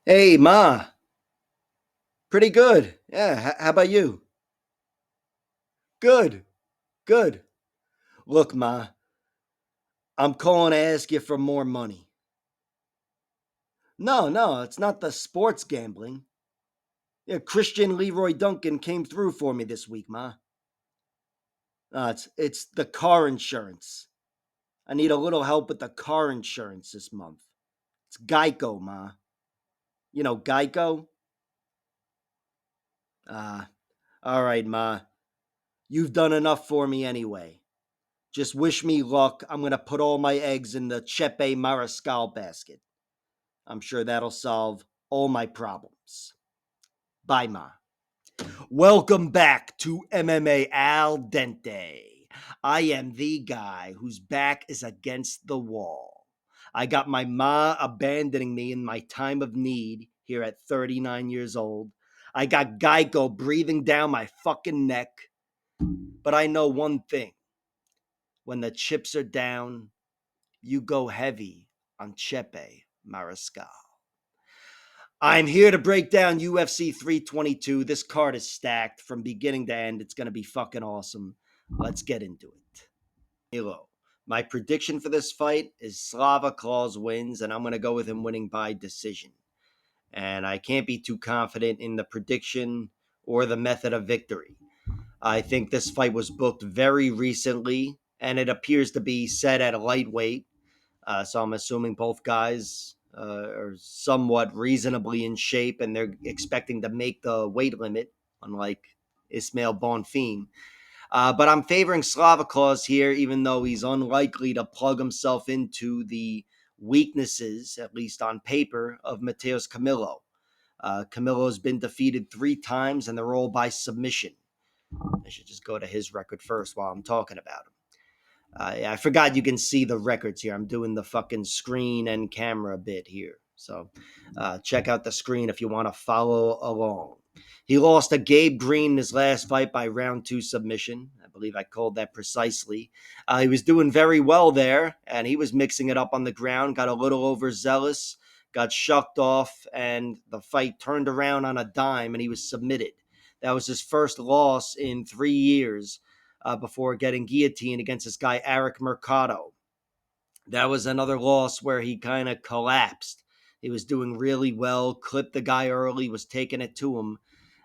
Hey, Ma. Pretty good. Yeah, how about you? Good, good. Look, Ma, I'm calling to ask you for more money. No, it's not the sports gambling. Yeah, Christian Leroy Duncan came through for me this week, Ma. It's the car insurance. I need a little help with the car insurance this month. It's Geico, Ma. You know Geico? Ah, all right, Ma. You've done enough for me anyway. Just wish me luck. I'm going to put all my eggs in the Chepe Mariscal basket. I'm sure that'll solve all my problems. Bye, Ma. Welcome back to MMA Al Dente. I am the guy whose back is against the wall. I got my ma abandoning me in my time of need here at 39 years old. I got Geico breathing down my fucking neck. But I know one thing. When the chips are down, you go heavy on Chepe Mariscal. I'm here to break down UFC 322. This card is stacked from beginning to end. It's going to be fucking awesome. Let's get into it. Hello. My prediction for this fight is Slava Claus wins, and I'm going to go with him winning by decision. And I can't be too confident in the prediction or the method of victory. I think this fight was booked very recently, and it appears to be set at a lightweight. So I'm assuming both guys are somewhat reasonably in shape, and they're expecting to make the weight limit, unlike Ismail Bonfim. But I'm favoring Slava Claus here, even though he's unlikely to plug himself into the weaknesses, at least on paper, of Mateus Camilo. Camilo's been defeated 3 times, and they're all by submission. I should just go to his record first while I'm talking about him. I forgot you can see the records here. I'm doing the fucking screen and camera bit here. So check out the screen if you want to follow along. He lost to Gabe Green in his last fight by round 2 submission. I believe I called that precisely. He was doing very well there, and he was mixing it up on the ground, got a little overzealous, got shucked off, and the fight turned around on a dime, and he was submitted. That was his first loss in 3 years before getting guillotined against this guy, Eric Mercado. That was another loss where he kind of collapsed. He was doing really well, clipped the guy early, was taking it to him,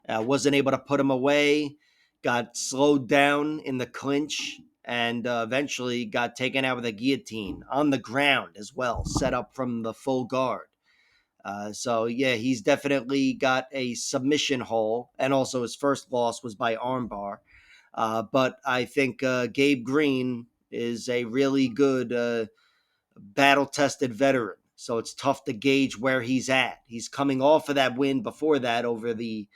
wasn't able to put him away, got slowed down in the clinch, and eventually got taken out with a guillotine on the ground as well, set up from the full guard. So, yeah, he's definitely got a submission hole, and also his first loss was by armbar. But I think Gabe Green is a really good battle-tested veteran. So it's tough to gauge where he's at. He's coming off of that win before that over the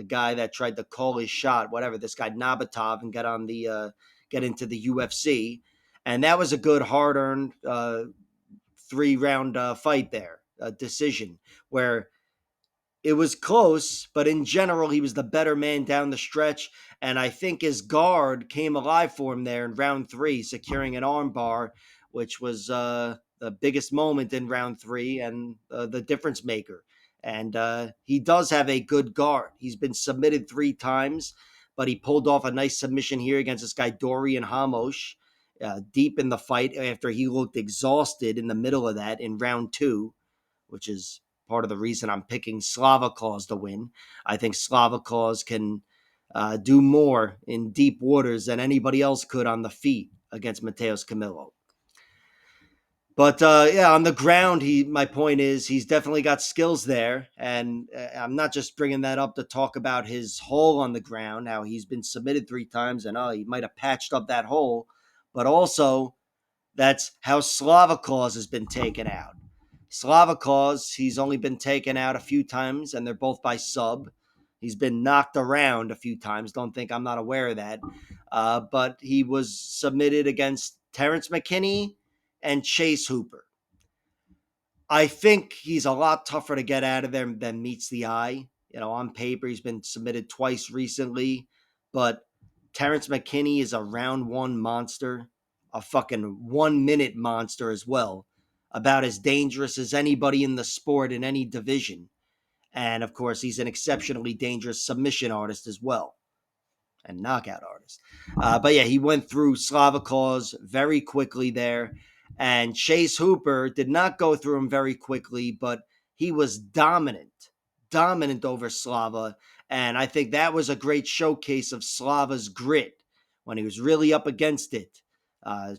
guy that tried to call his shot, whatever, this guy Nabatov, and get into the UFC. And that was a good, hard-earned 3-round fight there, a decision, where it was close, but in general, he was the better man down the stretch. And I think his guard came alive for him there in round 3, securing an armbar, which was the biggest moment in round 3 and the difference maker. And he does have a good guard. He's been submitted 3 times, but he pulled off a nice submission here against this guy, Dorian Hamosh, deep in the fight after he looked exhausted in the middle of that in round 2, which is part of the reason I'm picking Slava Claus to win. I think Slava Claus can do more in deep waters than anybody else could on the feet against Mateus Camilo. But yeah, on the ground, my point is he's definitely got skills there, and I'm not just bringing that up to talk about his hole on the ground. How he's been submitted 3 times, and he might have patched up that hole, but also that's how Slava Claus has been taken out. Slava Claus, he's only been taken out a few times, and they're both by sub. He's been knocked around a few times. Don't think I'm not aware of that. But he was submitted against Terrence McKinney and Chase Hooper. I think he's a lot tougher to get out of there than meets the eye. You know, on paper, he's been submitted twice recently, but Terrence McKinney is a round 1 monster, a fucking 1-minute monster as well, about as dangerous as anybody in the sport in any division. And of course, he's an exceptionally dangerous submission artist as well and knockout artist. But yeah, he went through Slava Claus very quickly there. And Chase Hooper did not go through him very quickly, but he was dominant over Slava. And I think that was a great showcase of Slava's grit when he was really up against it.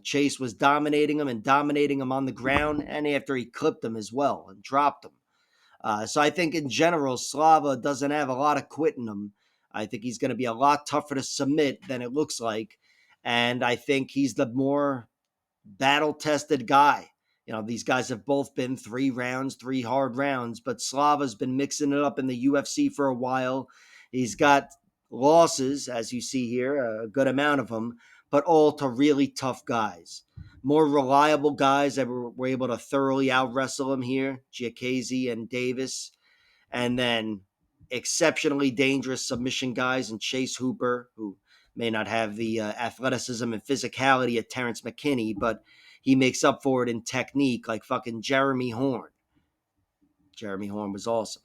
Chase was dominating him on the ground and after he clipped him as well and dropped him. So I think in general, Slava doesn't have a lot of quit in him. I think he's going to be a lot tougher to submit than it looks like. And I think he's the more battle tested guy. These guys have both been 3 rounds, 3 hard rounds, but Slava's been mixing it up in the UFC for a while. He's got losses, as you see here, a good amount of them, but all to really tough guys. More reliable guys that were able to thoroughly out wrestle him here, Giacchese and Davis, and then exceptionally dangerous submission guys and Chase Hooper, who may not have the athleticism and physicality of Terrence McKinney, but he makes up for it in technique like fucking Jeremy Horn. Jeremy Horn was awesome.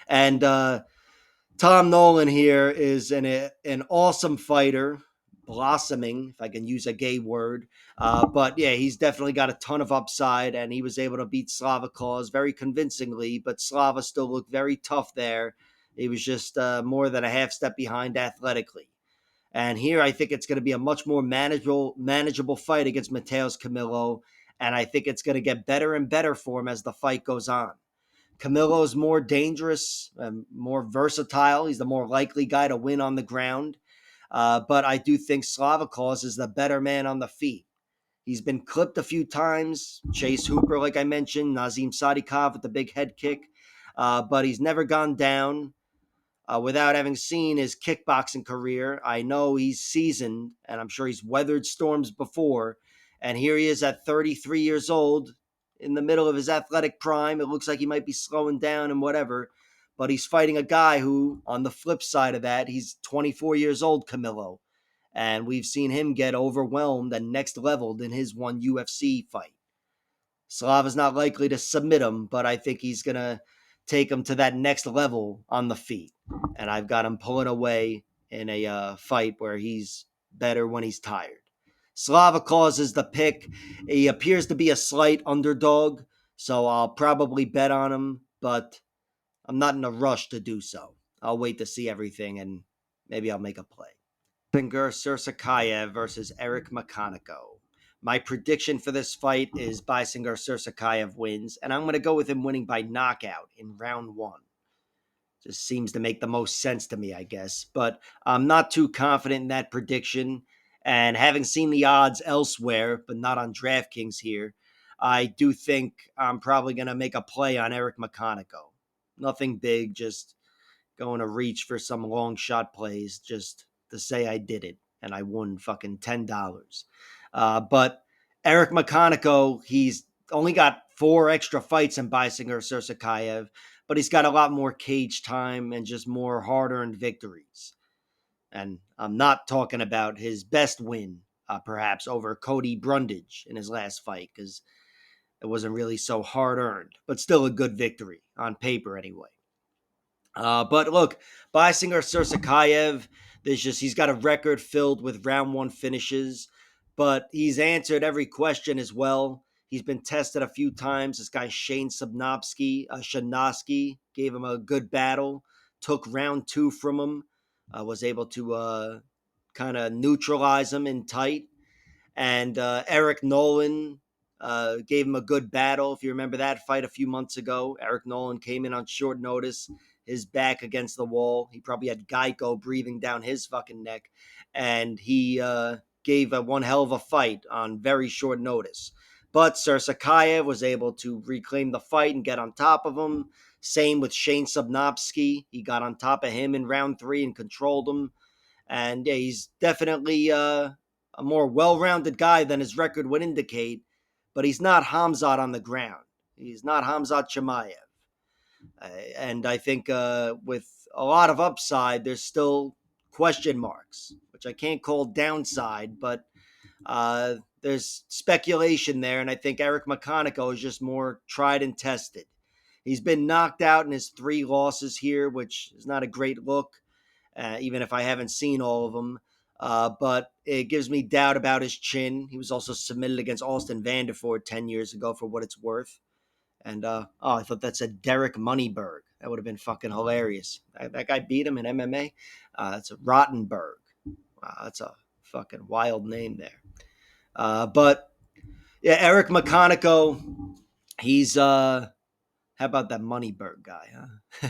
And Tom Nolan here is an awesome fighter, blossoming, if I can use a gay word. But yeah, he's definitely got a ton of upside, and he was able to beat Slava Claus very convincingly, but Slava still looked very tough there. He was just more than a half step behind athletically. And here I think it's going to be a much more manageable fight against Mateus Camilo, and I think it's going to get better and better for him as the fight goes on. Camilo's more dangerous, more versatile. He's the more likely guy to win on the ground. But I do think Slava Claus is the better man on the feet. He's been clipped a few times. Chase Hooper, like I mentioned, Nazim Sadikov with the big head kick. But he's never gone down. Without having seen his kickboxing career, I know he's seasoned, and I'm sure he's weathered storms before. And here he is at 33 years old, in the middle of his athletic prime. It looks like he might be slowing down and whatever, but he's fighting a guy who, on the flip side of that, he's 24 years old, Camilo. And we've seen him get overwhelmed and next leveled in his one UFC fight. Slava's not likely to submit him, but I think he's going to take him to that next level on the feet. And I've got him pulling away in a fight where he's better when he's tired. Slava causes the pick. He appears to be a slight underdog, so I'll probably bet on him, but I'm not in a rush to do so. I'll wait to see everything, and maybe I'll make a play. Susurkaev versus Eric McConico. My prediction for this fight is Bisinger Susurkaev wins, and I'm going to go with him winning by knockout in round 1. Just seems to make the most sense to me, I guess. But I'm not too confident in that prediction. And having seen the odds elsewhere, but not on DraftKings here, I do think I'm probably going to make a play on Eric McConico. Nothing big, just going to reach for some long shot plays just to say I did it. And I won fucking $10. But Eric McConico, he's only got 4 extra fights in Bisinger Susurkaev, but he's got a lot more cage time and just more hard-earned victories. And I'm not talking about his best win, perhaps, over Cody Brundage in his last fight, because it wasn't really so hard-earned, but still a good victory, on paper anyway. But look, Bisinger Susurkaev, he's got a record filled with round 1 finishes, but he's answered every question as well. He's been tested a few times. This guy Shane Shanosky gave him a good battle, took round 2 from him, was able to kind of neutralize him in tight. And Eric Nolan gave him a good battle. If you remember that fight a few months ago, Eric Nolan came in on short notice, his back against the wall. He probably had Geico breathing down his fucking neck. And he gave one hell of a fight on very short notice. But Susurkaev was able to reclaim the fight and get on top of him. Same with Shane Subnopsky. He got on top of him in round 3 and controlled him. And yeah, he's definitely a more well-rounded guy than his record would indicate, but he's not Hamzat on the ground. He's not Hamzat Chimaev. And I think with a lot of upside, there's still question marks, which I can't call downside, but there's speculation there, and I think Eric McConico is just more tried and tested. He's been knocked out in his 3 losses here, which is not a great look, even if I haven't seen all of them. But it gives me doubt about his chin. He was also submitted against Austin Vanderford 10 years ago, for what it's worth. And I thought that said Derek Moneyberg. That would have been fucking hilarious. That guy beat him in MMA. It's a Rottenberg. Wow, that's a fucking wild name there. But yeah, Eric McConico, he's how about that Moneyberg guy, huh?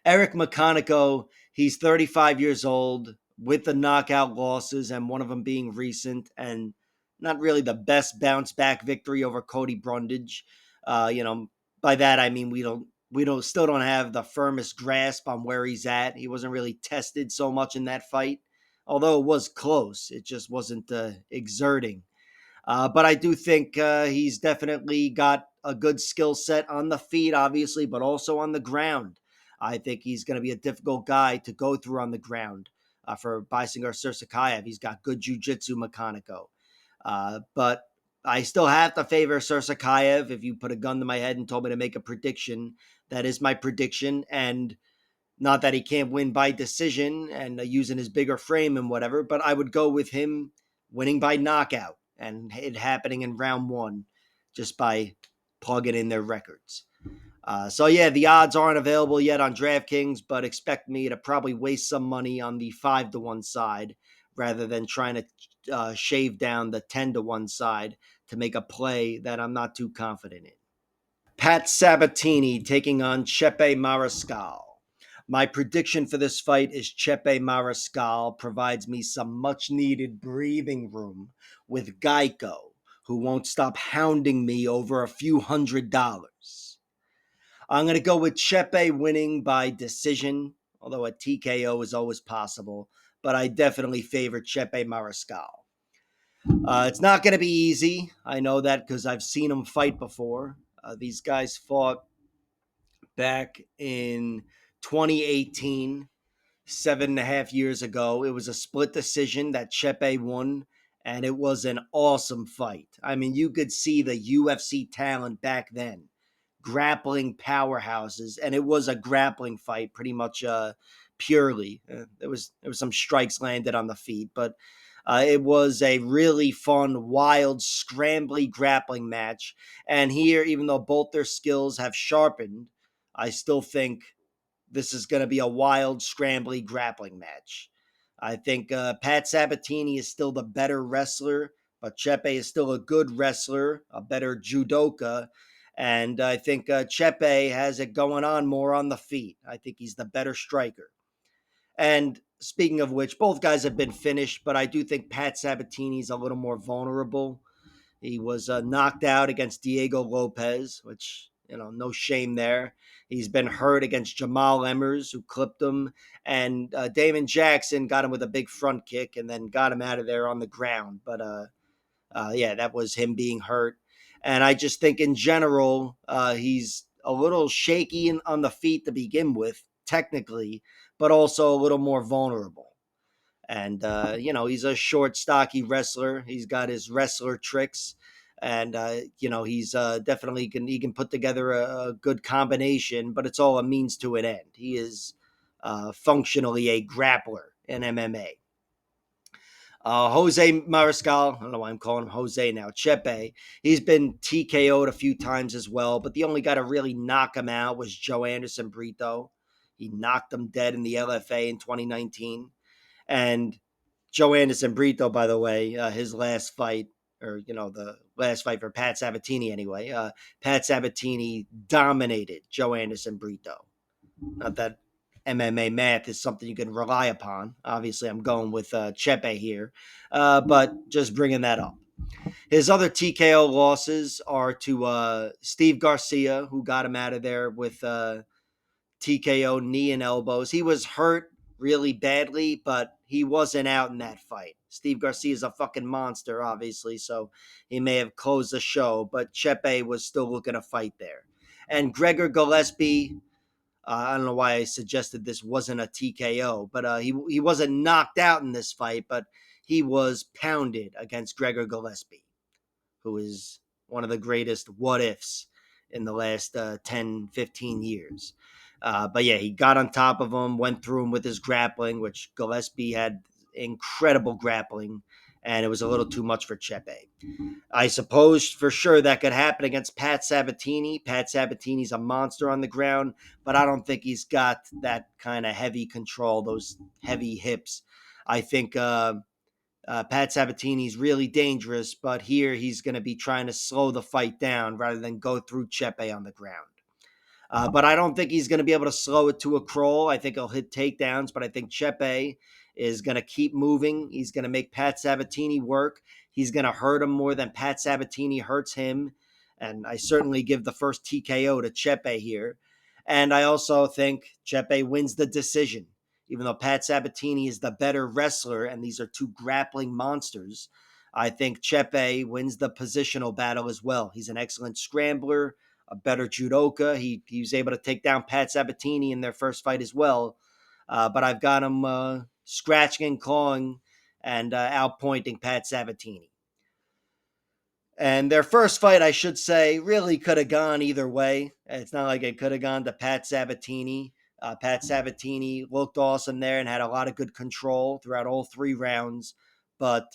Eric McConico, he's 35 years old with the knockout losses, and one of them being recent, and not really the best bounce back victory over Cody Brundage. By that I mean we don't still don't have the firmest grasp on where he's at. He wasn't really tested so much in that fight, although it was close. It just wasn't exerting. But I do think he's definitely got a good skill set on the feet, obviously, but also on the ground. I think he's going to be a difficult guy to go through on the ground for Bisinger Susurkaev. He's got good jiu-jitsu, Makonico. But I still have to favor Susurkaev. If you put a gun to my head and told me to make a prediction, that is my prediction. And not that he can't win by decision and using his bigger frame and whatever, but I would go with him winning by knockout and it happening in round 1 just by plugging in their records. So yeah, the odds aren't available yet on DraftKings, but expect me to probably waste some money on the 5-1 side rather than trying to shave down the 10-1 side to make a play that I'm not too confident in. Pat Sabatini taking on Chepe Mariscal. My prediction for this fight is Chepe Mariscal provides me some much needed breathing room with Geico, who won't stop hounding me over a few $100s. I'm going to go with Chepe winning by decision, although a TKO is always possible, but I definitely favor Chepe Mariscal. It's not going to be easy. I know that because I've seen them fight before. These guys fought back in 2018, 7.5 years ago. It was a split decision that Chepe won, and it was an awesome fight. I mean, you could see the UFC talent back then, grappling powerhouses, and it was a grappling fight pretty much purely. There was some strikes landed on the feet, but it was a really fun, wild, scrambly grappling match. And here, even though both their skills have sharpened, I still think this is going to be a wild, scrambly grappling match. I think Pat Sabatini is still the better wrestler, but Chepe is still a good wrestler, a better judoka. And I think Chepe has it going on more on the feet. I think he's the better striker. And speaking of which, both guys have been finished, but I do think Pat Sabatini's a little more vulnerable. He was knocked out against Diego Lopez, which, no shame there. He's been hurt against Jamal Emmers, who clipped him. And Damon Jackson got him with a big front kick and then got him out of there on the ground. But yeah, that was him being hurt. And I just think in general, he's a little shaky on the feet to begin with, technically, but also a little more vulnerable. And, he's a short, stocky wrestler. He's got his wrestler tricks. And, he's definitely he can put together a good combination, but it's all a means to an end. He is functionally a grappler in MMA. Jose Mariscal, I don't know why I'm calling him Jose now, Chepe, he's been TKO'd a few times as well, but the only guy to really knock him out was Joe Anderson Brito. He knocked him dead in the LFA in 2019. And Joe Anderson Brito, by the way, his last fight, or, the last fight for Pat Sabatini anyway, Pat Sabatini dominated Joe Anderson Brito. Not that MMA math is something you can rely upon. Obviously, I'm going with Chepe here, but just bringing that up. His other TKO losses are to Steve Garcia, who got him out of there with TKO knee and elbows. He was hurt really badly, but he wasn't out in that fight. Steve Garcia is a fucking monster, obviously, so he may have closed the show, but Chepe was still looking to fight there. And Gregor Gillespie, I don't know why I suggested this wasn't a TKO, but he wasn't knocked out in this fight, but he was pounded against Gregor Gillespie, who is one of the greatest what-ifs in the last 10, 15 years. But yeah, he got on top of him, went through him with his grappling, which Gillespie had incredible grappling, and it was a little too much for Chepe. I suppose for sure that could happen against Pat Sabatini. Pat Sabatini's a monster on the ground, but I don't think he's got that kind of heavy control, those heavy hips. I think Pat Sabatini's really dangerous, but here he's going to be trying to slow the fight down rather than go through Chepe on the ground. But I don't think he's going to be able to slow it to a crawl. I think he'll hit takedowns, but I think Chepe is going to keep moving. He's going to make Pat Sabatini work. He's going to hurt him more than Pat Sabatini hurts him. And I certainly give the first TKO to Chepe here. And I also think Chepe wins the decision. Even though Pat Sabatini is the better wrestler, and these are two grappling monsters, I think Chepe wins the positional battle as well. He's an excellent scrambler, a better judoka. He was able to take down Pat Sabatini in their first fight as well. But I've got him scratching and clawing and outpointing Pat Sabatini. And their first fight, I should say, really could have gone either way. It's not like it could have gone to Pat Sabatini. Pat Sabatini looked awesome there and had a lot of good control throughout all 3 rounds. But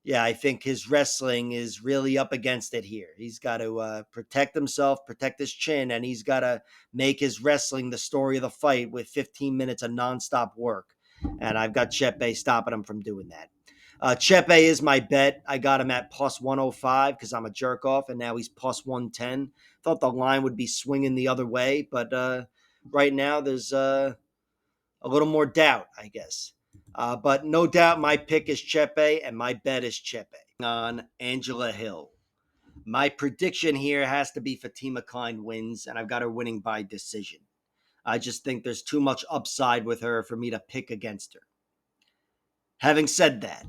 yeah, I think his wrestling is really up against it here. He's got to protect himself, protect his chin, and he's got to make his wrestling the story of the fight with 15 minutes of nonstop work. And I've got Chepe stopping him from doing that. Chepe is my bet. I got him at plus 105 because I'm a jerk off, and now he's plus 110. Thought the line would be swinging the other way, but right now there's a little more doubt, I guess. But no doubt my pick is Chepe, and my bet is Chepe. On Angela Hill. My prediction here has to be Fatima Kline wins, and I've got her winning by decision. I just think there's too much upside with her for me to pick against her. Having said that,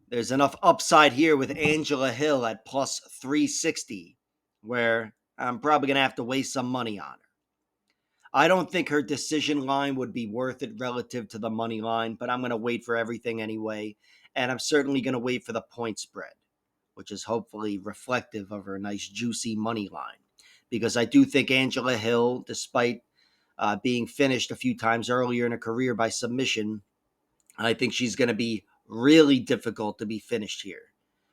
there's enough upside here with Angela Hill at plus 360 where I'm probably going to have to waste some money on her. I don't think her decision line would be worth it relative to the money line, but I'm going to wait for everything anyway. And I'm certainly going to wait for the point spread, which is hopefully reflective of her nice juicy money line. Because I do think Angela Hill, despite being finished a few times earlier in her career by submission, I think she's going to be really difficult to be finished here.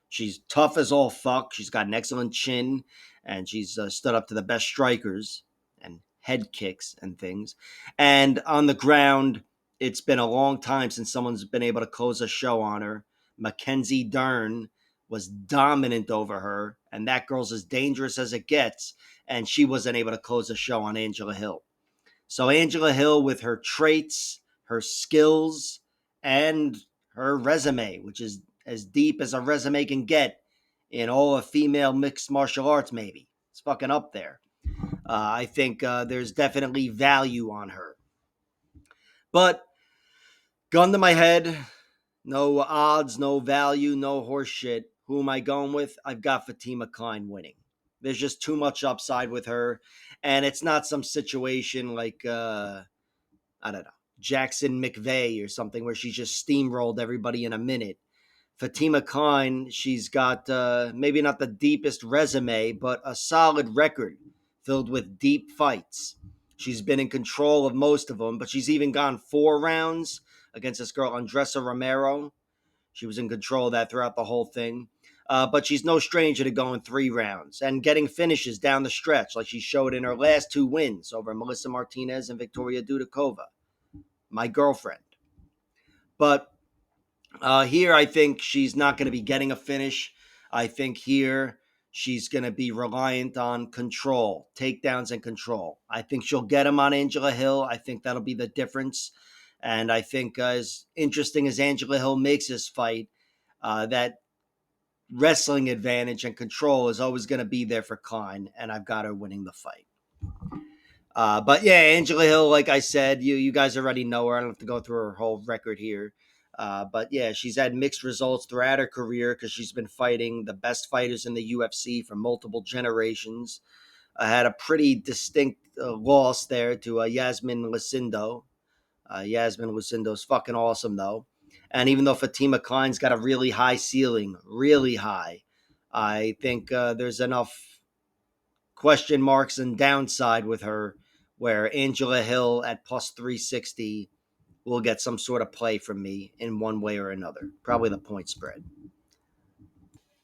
She's tough as all fuck. She's got an excellent chin, and she's stood up to the best strikers and head kicks and things. And on the ground, it's been a long time since someone's been able to close a show on her. Mackenzie Dern was dominant over her, and that girl's as dangerous as it gets, and she wasn't able to close a show on Angela Hill. So Angela Hill, with her traits, her skills, and her resume, which is as deep as a resume can get in all of female mixed martial arts, maybe. It's fucking up there. I think there's definitely value on her. But gun to my head, no odds, no value, no horse shit. Who am I going with? I've got Fatima Kline winning. There's just too much upside with her. And it's not some situation like, I don't know, Jackson McVeigh or something where she just steamrolled everybody in a minute. Fatima Kline, she's got maybe not the deepest resume, but a solid record filled with deep fights. She's been in control of most of them, but she's even gone 4 rounds against this girl, Andressa Romero. She was in control of that throughout the whole thing. But she's no stranger to going 3 rounds and getting finishes down the stretch, like she showed in her last 2 wins over Melissa Martinez and Victoria Dudakova, my girlfriend. But here, I think she's not going to be getting a finish. I think here she's going to be reliant on control, takedowns and control. I think she'll get him on Angela Hill. I think that'll be the difference. And I think as interesting as Angela Hill makes this fight, that wrestling advantage and control is always going to be there for Kline, and I've got her winning the fight. But yeah, Angela Hill, like I said, you guys already know her. I don't have to go through her whole record here. But yeah, she's had mixed results throughout her career because she's been fighting the best fighters in the UFC for multiple generations. Had a pretty distinct loss there to Yasmin Lucindo. Yasmin Lucindo's fucking awesome, though. And even though Fatima Kline's got a really high ceiling, really high, I think there's enough question marks and downside with her, where Angela Hill at plus 360 will get some sort of play from me in one way or another. Probably the point spread.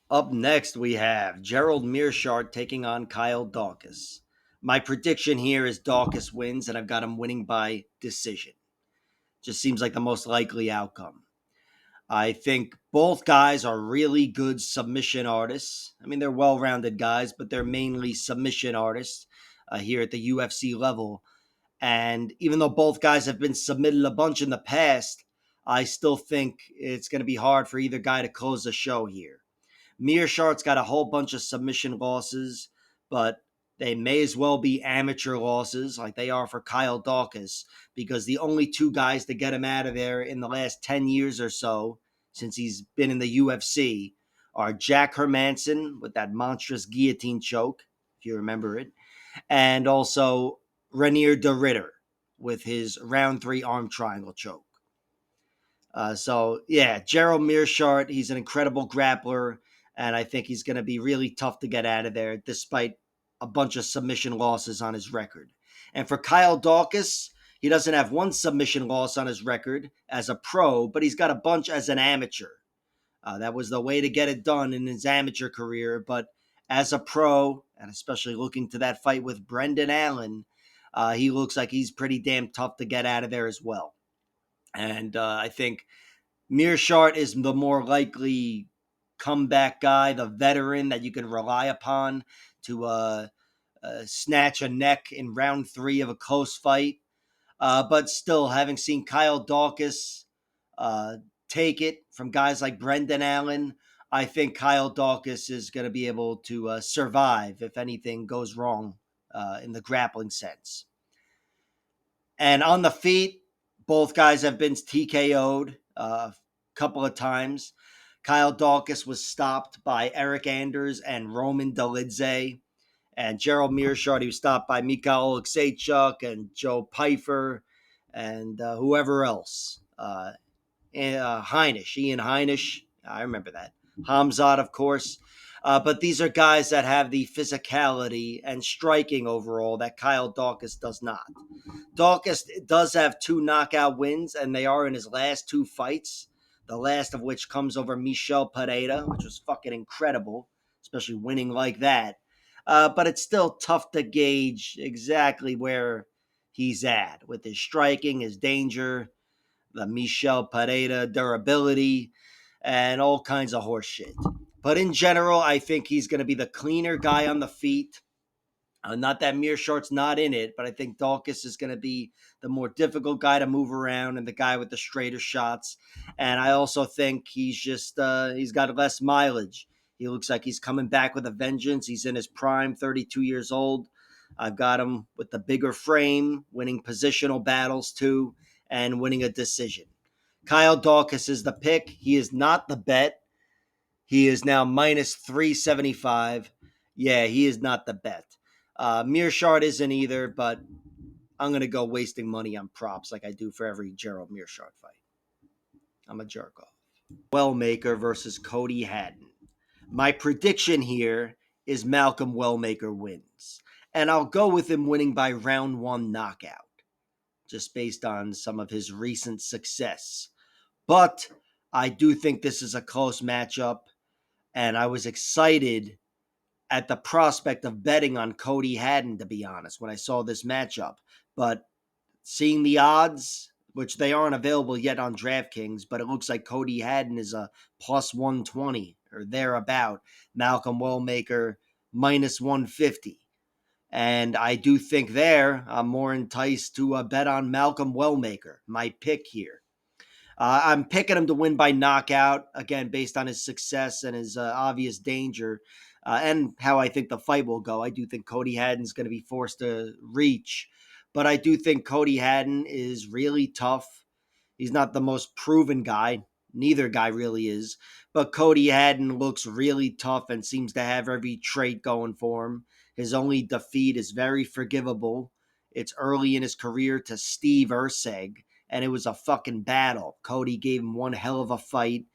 Up next, we have Gerald Mearshart taking on Kyle Daukaus. My prediction here is Daukaus wins, and I've got him winning by decision. Just seems like the most likely outcome. I think both guys are really good submission artists. I mean, they're well rounded guys, but they're mainly submission artists here at the UFC level. And even though both guys have been submitted a bunch in the past, I still think it's going to be hard for either guy to close the show here. Mearshart's got a whole bunch of submission losses, but they may as well be amateur losses like they are for Kyle Daukaus, because the only two guys to get him out of there in the last 10 years or so, since he's been in the UFC, are Jack Hermanson with that monstrous guillotine choke, if you remember it, and also Renier de Ritter with his round 3 arm triangle choke. Gerald Mearshart, he's an incredible grappler, and I think he's going to be really tough to get out of there despite a bunch of submission losses on his record. And for Kyle Daukaus, he doesn't have one submission loss on his record as a pro, but he's got a bunch as an amateur. That was the way to get it done in his amateur career, but as a pro, and especially looking to that fight with Brendan Allen, he looks like he's pretty damn tough to get out of there as well. And I think Mearshart is the more likely comeback guy, the veteran that you can rely upon to snatch a neck in round 3 of a close fight. But still, having seen Kyle Daukaus take it from guys like Brendan Allen, I think Kyle Daukaus is going to be able to survive if anything goes wrong in the grappling sense. And on the feet, both guys have been TKO'd a couple of times. Kyle Daukaus was stopped by Eric Anders and Roman Dolidze. And Gerald Mearshart, he was stopped by Mikhail Oleksiejczuk and Joe Pyfer and whoever else. Ian Heinisch, I remember that. Hamzat, of course. But these are guys that have the physicality and striking overall that Kyle Daukaus does not. Daukaus does have 2 knockout wins, and they are in his last 2 fights, the last of which comes over Michel Pereira, which was fucking incredible, especially winning like that. But it's still tough to gauge exactly where he's at with his striking, his danger, the Michel Pereira durability, and all kinds of horse shit. But in general, I think he's going to be the cleaner guy on the feet. Not that Mearshart's not in it, but I think Daukaus is going to be the more difficult guy to move around and the guy with the straighter shots. And I also think he's got less mileage. He looks like he's coming back with a vengeance. He's in his prime, 32 years old. I've got him with the bigger frame, winning positional battles too, and winning a decision. Kyle Daukaus is the pick. He is not the bet. He is now minus 375. Yeah, he is not the bet. Mearshart isn't either, but I'm going to go wasting money on props like I do for every Gerald Mearshart fight. I'm a jerk off. Wellmaker versus Cody Haddon. My prediction here is Malcolm Wellmaker wins. And I'll go with him winning by round 1 knockout, just based on some of his recent success. But I do think this is a close matchup, and I was excited at the prospect of betting on Cody Haddon, to be honest, when I saw this matchup. But seeing the odds, which they aren't available yet on DraftKings, but it looks like Cody Haddon is a plus 120 or thereabout. Malcolm Wellmaker minus 150. And I do think there I'm more enticed to bet on Malcolm Wellmaker, my pick here. I'm picking him to win by knockout, again, based on his success and his obvious danger and how I think the fight will go. I do think Cody Haddon's going to be forced to reach, but I do think Cody Haddon is really tough. He's not the most proven guy. Neither guy really is. But Cody Haddon looks really tough and seems to have every trait going for him. His only defeat is very forgivable. It's early in his career to Steve Erceg, and it was a fucking battle. Cody gave him one hell of a fight,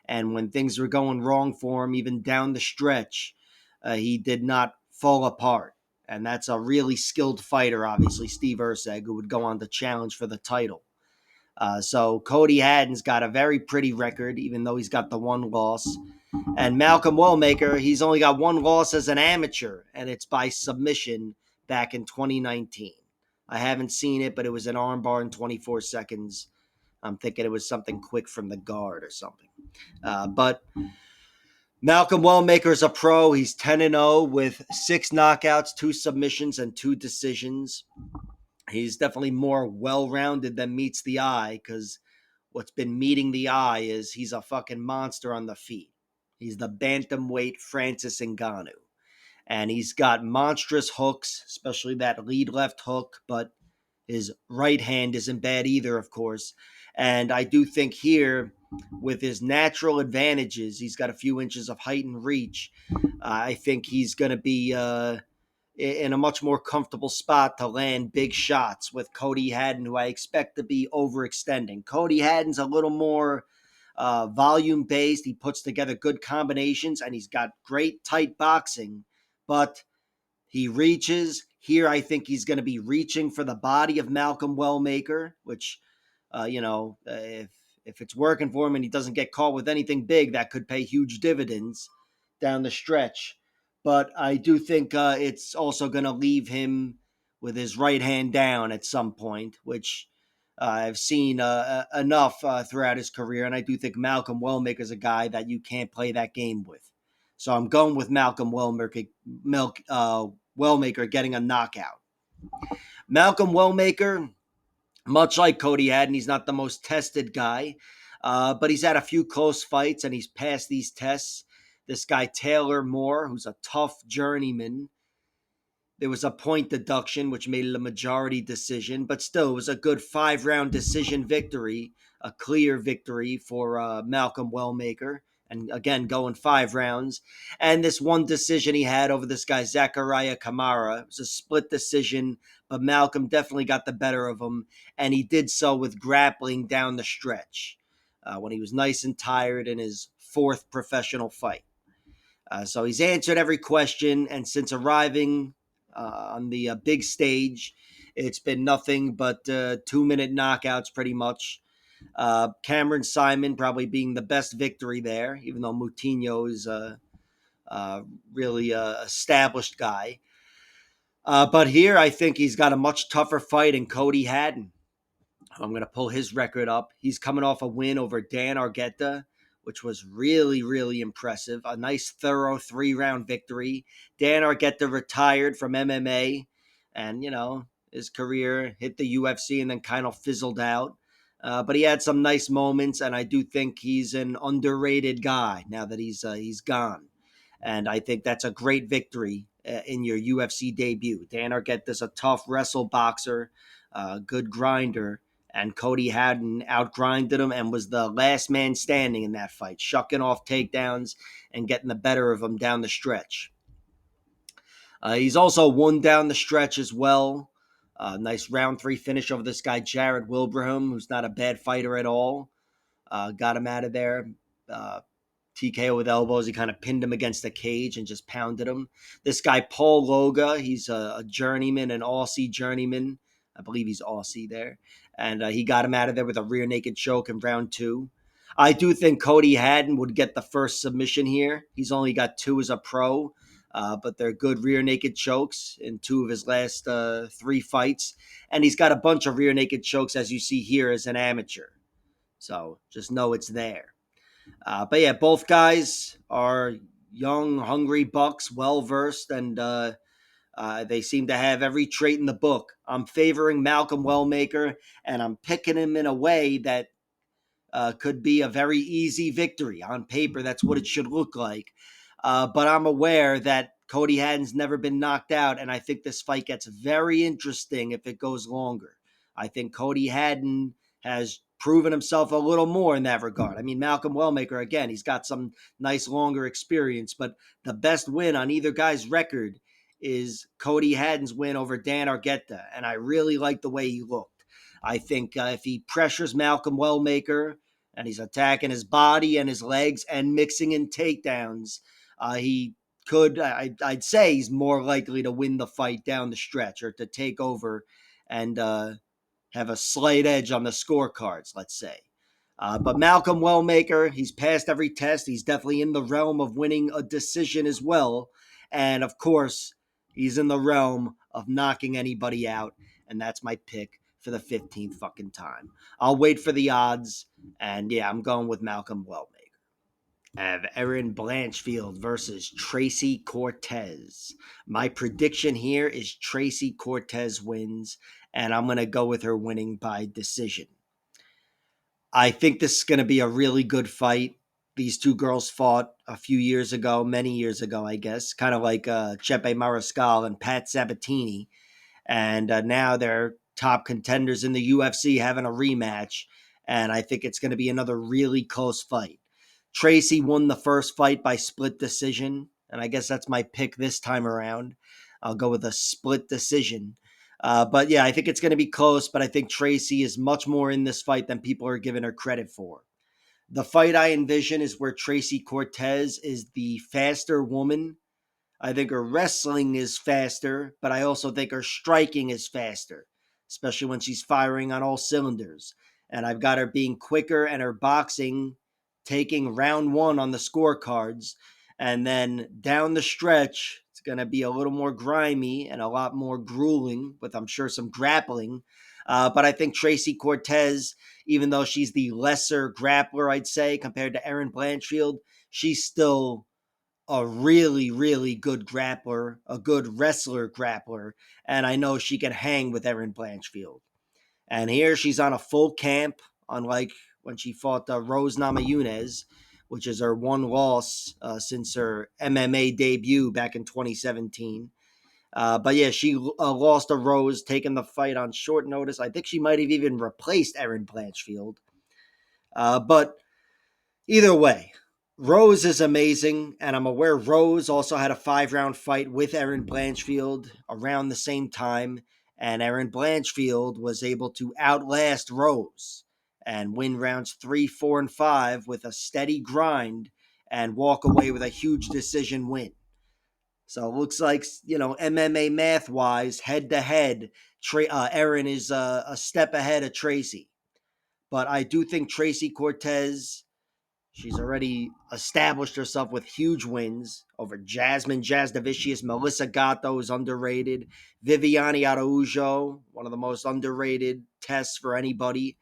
and when things were going wrong for him, even down the stretch, he did not fall apart. And that's a really skilled fighter, obviously, Steve Erceg, who would go on to challenge for the title. So Cody Haddon's got a very pretty record, even though he's got the one loss. And Malcolm Wellmaker, he's only got one loss as an amateur, and it's by submission back in 2019. I haven't seen it, but it was an armbar in 24 seconds. I'm thinking it was something quick from the guard or something. But Malcolm Wellmaker's a pro. He's 10-0 with 6 knockouts, 2 submissions, and 2 decisions. He's definitely more well-rounded than meets the eye, because what's been meeting the eye is he's a fucking monster on the feet. He's the bantamweight Francis Ngannou. And he's got monstrous hooks, especially that lead left hook, but his right hand isn't bad either, of course. And I do think here, with his natural advantages, he's got a few inches of height and reach. I think he's going to be in a much more comfortable spot to land big shots with Cody Haddon, who I expect to be overextending. Cody Haddon's a little more volume based. He puts together good combinations, and he's got great tight boxing, but he reaches. Here, I think he's going to be reaching for the body of Malcolm Wellmaker, which, if it's working for him and he doesn't get caught with anything big, that could pay huge dividends down the stretch. But I do think it's also going to leave him with his right hand down at some point, which I've seen enough throughout his career. And I do think Malcolm Wellmaker is a guy that you can't play that game with. So I'm going with Malcolm Wellmaker getting a knockout. Malcolm Wellmaker, much like Cody Haddon, he's not the most tested guy, but he's had a few close fights and he's passed these tests. This guy, Taylor Moore, who's a tough journeyman. There was a point deduction, which made it a majority decision, but still, it was a good 5-round decision victory, a clear victory for Malcolm Wellmaker. And again, going 5 rounds. And this one decision he had over this guy, Zachariah Kamara, it was a split decision, but Malcolm definitely got the better of him. And he did so with grappling down the stretch when he was nice and tired in his 4th professional fight. So he's answered every question. And since arriving on the big stage, it's been nothing but 2-minute knockouts pretty much. Cameron Simon probably being the best victory there, even though Moutinho is a really established guy. But here, I think he's got a much tougher fight in Cody Haddon. I'm going to pull his record up. He's coming off a win over Dan Argueta, which was really, really impressive. A nice, thorough 3-round victory. Dan Argueta retired from MMA, and, his career hit the UFC and then kind of fizzled out. But he had some nice moments, and I do think he's an underrated guy now that he's gone. And I think that's a great victory in your UFC debut. Dan Argueta's a tough wrestle boxer, good grinder, and Cody Haddon outgrinded him and was the last man standing in that fight, shucking off takedowns and getting the better of him down the stretch. He's also won down the stretch as well. Nice round 3 finish over this guy, Jared Wilbraham, who's not a bad fighter at all. Got him out of there. TKO with elbows. He kind of pinned him against the cage and just pounded him. This guy, Paul Loga, he's a journeyman, an Aussie journeyman. I believe he's Aussie there. And he got him out of there with a rear naked choke in round 2. I do think Cody Haddon would get the first submission here. He's only got 2 as a pro, but they're good rear naked chokes in 2 of his last 3 fights. And he's got a bunch of rear naked chokes, as you see here, as an amateur. So just know it's there. But yeah, both guys are young, hungry bucks, well-versed, and they seem to have every trait in the book. I'm favoring Malcolm Wellmaker, and I'm picking him in a way that could be a very easy victory. On paper, that's what it should look like. But I'm aware that Cody Haddon's never been knocked out, and I think this fight gets very interesting if it goes longer. I think Cody Haddon has proven himself a little more in that regard. I mean, Malcolm Wellmaker, again, he's got some nice longer experience, but the best win on either guy's record is Cody Haddon's win over Dan Argueta, and I really like the way he looked. I think if he pressures Malcolm Wellmaker and he's attacking his body and his legs and mixing in takedowns, he I'd say he's more likely to win the fight down the stretch or to take over and have a slight edge on the scorecards, let's say. But Malcolm Wellmaker, he's passed every test. He's definitely in the realm of winning a decision as well. And of course, he's in the realm of knocking anybody out. And that's my pick for the 15th fucking time. I'll wait for the odds. And yeah, I'm going with Malcolm Wellmaker. Have Erin Blanchfield versus Tracy Cortez. My prediction here is Tracy Cortez wins, and I'm going to go with her winning by decision. I think this is going to be a really good fight. These two girls fought a few years ago, many years ago, I guess, kind of like Chepe Mariscal and Pat Sabatini. And now they're top contenders in the UFC having a rematch. And I think it's going to be another really close fight. Tracy won the first fight by split decision, and I guess that's my pick this time around. I'll go with a split decision. But yeah, I think it's going to be close, but I think Tracy is much more in this fight than people are giving her credit for. The fight I envision is where Tracy Cortez is the faster woman. I think her wrestling is faster, but I also think her striking is faster, especially when she's firing on all cylinders. And I've got her being quicker and her boxing taking round one on the scorecards. And then down the stretch, it's going to be a little more grimy and a lot more grueling with, I'm sure, some grappling. But I think Tracy Cortez, even though she's the lesser grappler, I'd say, compared to Erin Blanchfield, she's still a really, really good grappler, a good wrestler grappler, and I know she can hang with Erin Blanchfield. And here she's on a full camp, unlike when she fought Rose Namajunas, which is her one loss since her MMA debut back in 2017. But yeah, she lost to Rose, taking the fight on short notice. I think she might have even replaced Erin Blanchfield. But either way, Rose is amazing, and I'm aware Rose also had a 5-round fight with Erin Blanchfield around the same time, and Erin Blanchfield was able to outlast Rose and win rounds 3, 4, and 5 with a steady grind and walk away with a huge decision win. So it looks like, MMA math-wise, head-to-head, Erin is a step ahead of Tracy. But I do think Tracy Cortez, she's already established herself with huge wins over Jasmine Jasdavicius. Melissa Gatto is underrated. Viviane Araujo, one of the most underrated tests for anybody.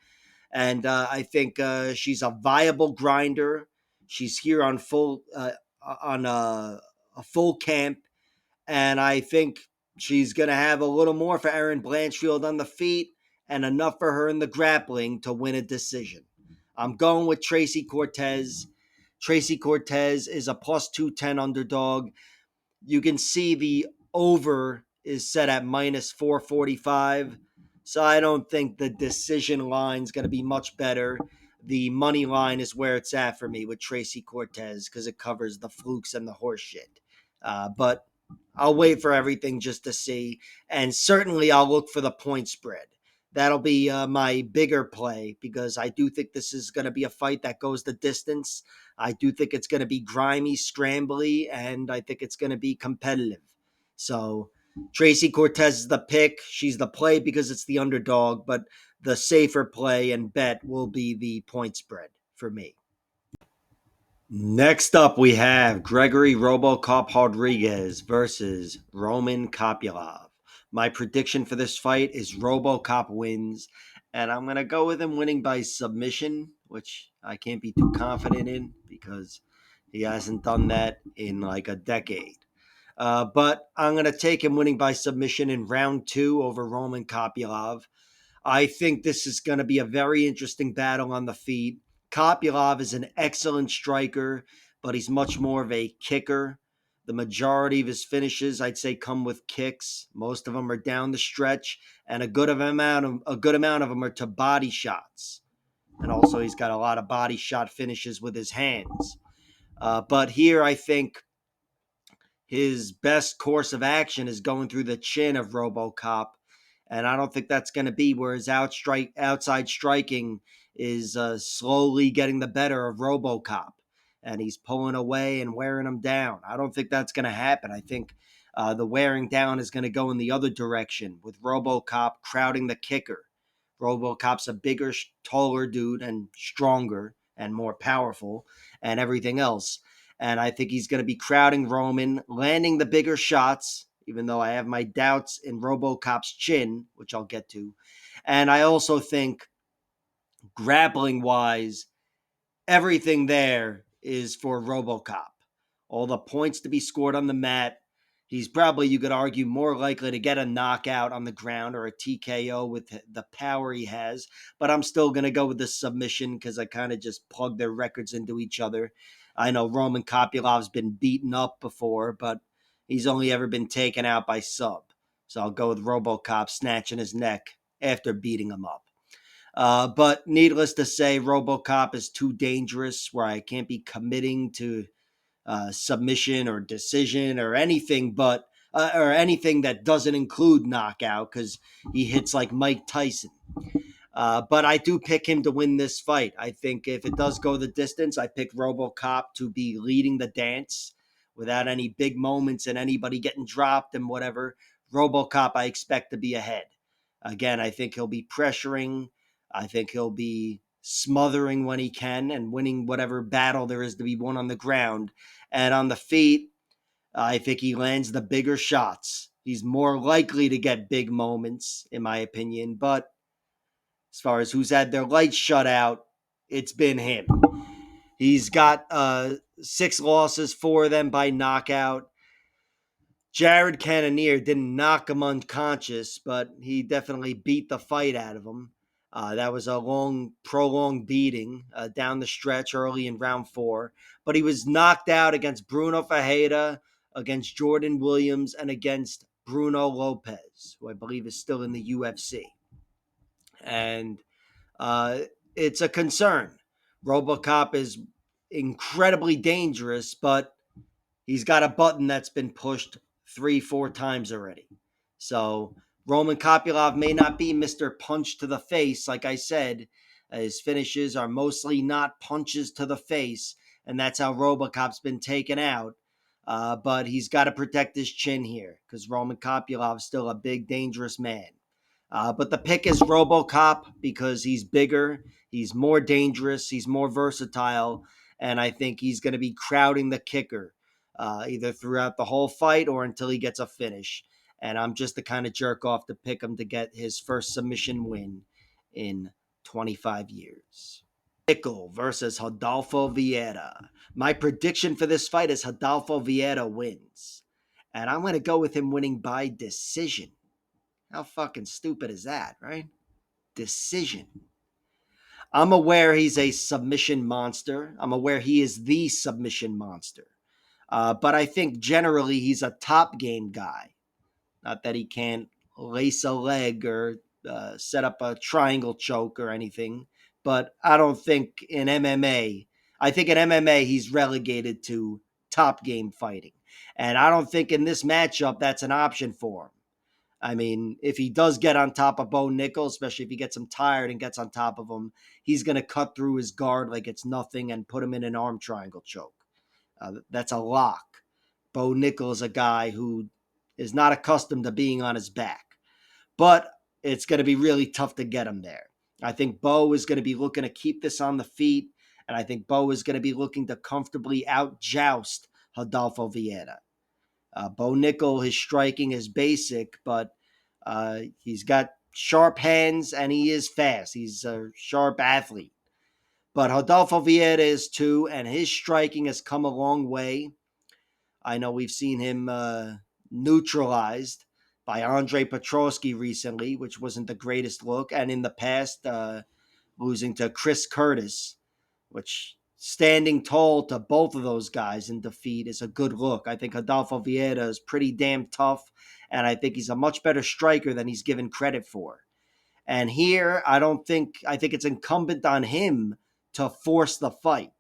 And I think she's a viable grinder. She's here on a full camp, and I think she's going to have a little more for Erin Blanchfield on the feet and enough for her in the grappling to win a decision. I'm going with Tracy Cortez. Tracy Cortez is a plus 210 underdog. You can see the over is set at minus 445. So I don't think the decision line is going to be much better. The money line is where it's at for me with Tracy Cortez because it covers the flukes and the horse shit. But I'll wait for everything just to see. And certainly I'll look for the point spread. That'll be my bigger play because I do think this is going to be a fight that goes the distance. I do think it's going to be grimy, scrambly, and I think it's going to be competitive. So Tracy Cortez is the pick. She's the play because it's the underdog, but the safer play and bet will be the point spread for me. Next up, we have Gregory Robocop Rodriguez versus Roman Kopylov. My prediction for this fight is Robocop wins, and I'm going to go with him winning by submission, which I can't be too confident in because he hasn't done that in like a decade. But I'm going to take him winning by submission in round 2 over Roman Kopylov. I think this is going to be a very interesting battle on the feet. Kopylov is an excellent striker, but he's much more of a kicker. The majority of his finishes, I'd say, come with kicks. Most of them are down the stretch, and a good amount of them are to body shots. And also, he's got a lot of body shot finishes with his hands. But here, I think his best course of action is going through the chin of RoboCop, and I don't think that's going to be where his outside striking is slowly getting the better of RoboCop. and he's pulling away and wearing him down. I don't think that's going to happen. I think the wearing down is going to go in the other direction with Robocop crowding the kicker. Robocop's a bigger, taller dude and stronger and more powerful and everything else. And I think he's going to be crowding Roman, landing the bigger shots, even though I have my doubts in Robocop's chin, which I'll get to. And I also think grappling wise, everything there is for Robocop. All the points to be scored on the mat. He's probably, you could argue, more likely to get a knockout on the ground or a TKO with the power he has. But I'm still going to go with the submission because I kind of just plug their records into each other. I know Roman Kopylov's been beaten up before, but he's only ever been taken out by sub. So I'll go with Robocop snatching his neck after beating him up. But needless to say, Robocop is too dangerous where I can't be committing to submission or decision or anything or anything that doesn't include knockout because he hits like Mike Tyson. But I do pick him to win this fight. I think if it does go the distance, I pick Robocop to be leading the dance without any big moments and anybody getting dropped and whatever. Robocop, I expect to be ahead. Again, I think he'll be pressuring. I think he'll be smothering when he can and winning whatever battle there is to be won on the ground. And on the feet, I think he lands the bigger shots. He's more likely to get big moments, in my opinion. But as far as who's had their lights shut out, it's been him. He's got 6 losses, 4 of them by knockout. Jared Cannonier didn't knock him unconscious, but he definitely beat the fight out of him. That was a long, prolonged beating down the stretch early in round 4. But he was knocked out against Bruno Ferreira, against Jordan Williams, and against Bruno Lopez, who I believe is still in the UFC. And it's a concern. Robocop is incredibly dangerous, but he's got a button that's been pushed 3-4 times already. So Roman Kopylov may not be Mr. Punch to the face, like I said. His finishes are mostly not punches to the face, and that's how Robocop's been taken out. But he's got to protect his chin here because Roman Kopylov's still a big, dangerous man. But the pick is Robocop because he's bigger, he's more dangerous, he's more versatile, and I think he's going to be crowding the kicker either throughout the whole fight or until he gets a finish. And I'm just the kind of jerk off to pick him to get his first submission win in 25 years. Nickel versus Rodolfo Vieira. My prediction for this fight is Rodolfo Vieira wins. And I'm going to go with him winning by decision. How fucking stupid is that, right? Decision. I'm aware he's a submission monster. I'm aware he is the submission monster. But I think generally he's a top game guy. Not that he can't lace a leg or set up a triangle choke or anything. But I don't think in MMA, I think in MMA he's relegated to top game fighting. And I don't think in this matchup that's an option for him. I mean, if he does get on top of Bo Nickel, especially if he gets him tired and gets on top of him, he's going to cut through his guard like it's nothing and put him in an arm triangle choke. That's a lock. Bo Nickel is a guy who is not accustomed to being on his back. But it's going to be really tough to get him there. I think Bo is going to be looking to keep this on the feet, and I think Bo is going to be looking to comfortably out-joust Rodolfo Vieira. Bo Nickel, his striking is basic, but he's got sharp hands and he is fast. He's a sharp athlete. But Rodolfo Vieira is too, and his striking has come a long way. I know we've seen him neutralized by Andre Petroski recently, which wasn't the greatest look, and in the past, losing to Chris Curtis, which standing tall to both of those guys in defeat is a good look. I think Rodolfo Vieira is pretty damn tough, and I think he's a much better striker than he's given credit for. And here, I think it's incumbent on him to force the fight.